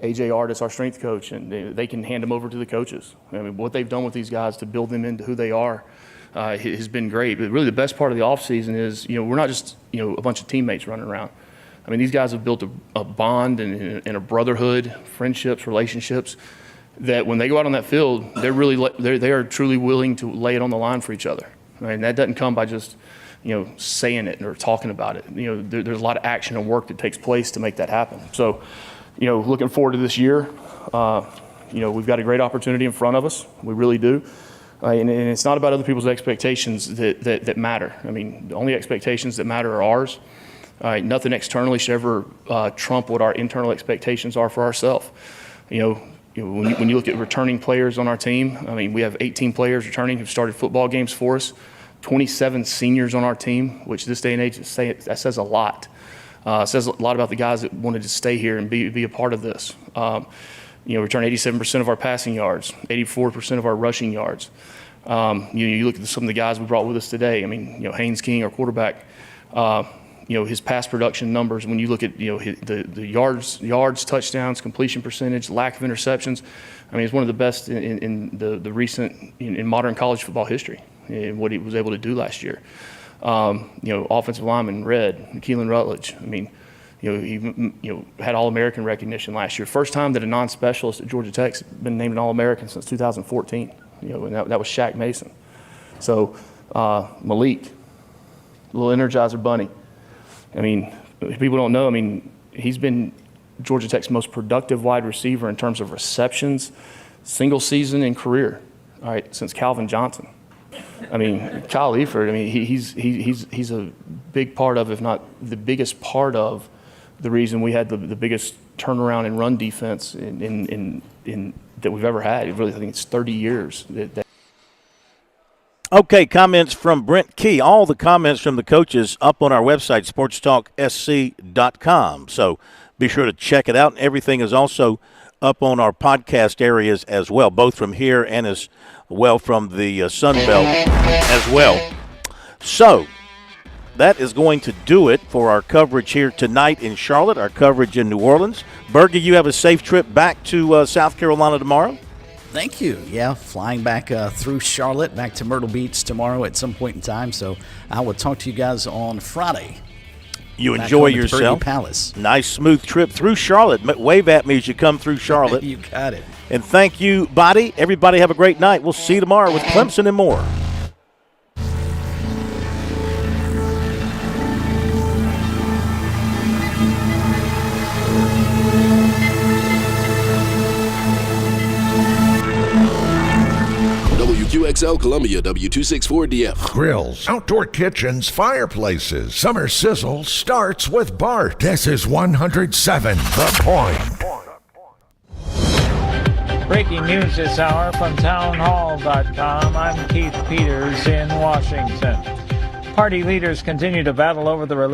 AJ Artis, our strength coach, and they can hand them over to the coaches. I mean, what they've done with these guys to build them into who they are has been great. But really, the best part of the off season is we're not just a bunch of teammates running around. I mean, these guys have built a bond and a brotherhood, friendships, relationships, that when they go out on that field, they are truly willing to lay it on the line for each other. Right? And that doesn't come by just saying it or talking about it. There's a lot of action and work that takes place to make that happen. So, looking forward to this year. We've got a great opportunity in front of us. We really do. And it's not about other people's expectations that matter. I mean, the only expectations that matter are ours. Nothing externally should ever trump what our internal expectations are for ourselves. When you look at returning players on our team, I mean, we have 18 players returning who've started football games for us, 27 seniors on our team, which this day and age, that says a lot. It says a lot about the guys that wanted to stay here and be a part of this. We return 87% of our passing yards, 84% of our rushing yards. You look at some of the guys we brought with us today. I mean, Haynes King, our quarterback, his pass production numbers, when you look at the yards, touchdowns, completion percentage, lack of interceptions, I mean, it's one of the best in the recent in modern college football history. And what he was able to do last year. Offensive lineman Red, Keelan Rutledge. I mean, he had All-American recognition last year. First time that a non-specialist at Georgia Tech's been named an All-American since 2014. And that was Shaq Mason. So Malik, little Energizer Bunny. I mean, people don't know. I mean, he's been Georgia Tech's most productive wide receiver in terms of receptions, single season and career. All right, since Calvin Johnson. I mean, Kyle Eifert, I mean, he's a big part of, if not the biggest part of, the reason we had the biggest turnaround in run defense that we've ever had. Really, I think it's 30 years. Okay, comments from Brent Key. All the comments from the coaches up on our website, SportsTalkSC.com. So be sure to check it out. Everything is also up on our podcast areas as well, both from here and as well from the Sun Belt as well. So that is going to do it for our coverage here tonight in Charlotte, our coverage in New Orleans. Bergie, you have a safe trip back to South Carolina tomorrow? Thank you. Yeah, flying back through Charlotte, back to Myrtle Beach tomorrow at some point in time. So I will talk to you guys on Friday. You enjoy yourself. Palace. Nice, smooth trip through Charlotte. Wave at me as you come through Charlotte. You got it. And thank you, Body. Everybody have a great night. We'll see you tomorrow with Clemson and more. WQXL Columbia, W264DF. Grills, outdoor kitchens, fireplaces. Summer sizzle starts with Bart. This is 107 The Point. Breaking news this hour from townhall.com. I'm Keith Peters in Washington. Party leaders continue to battle over the release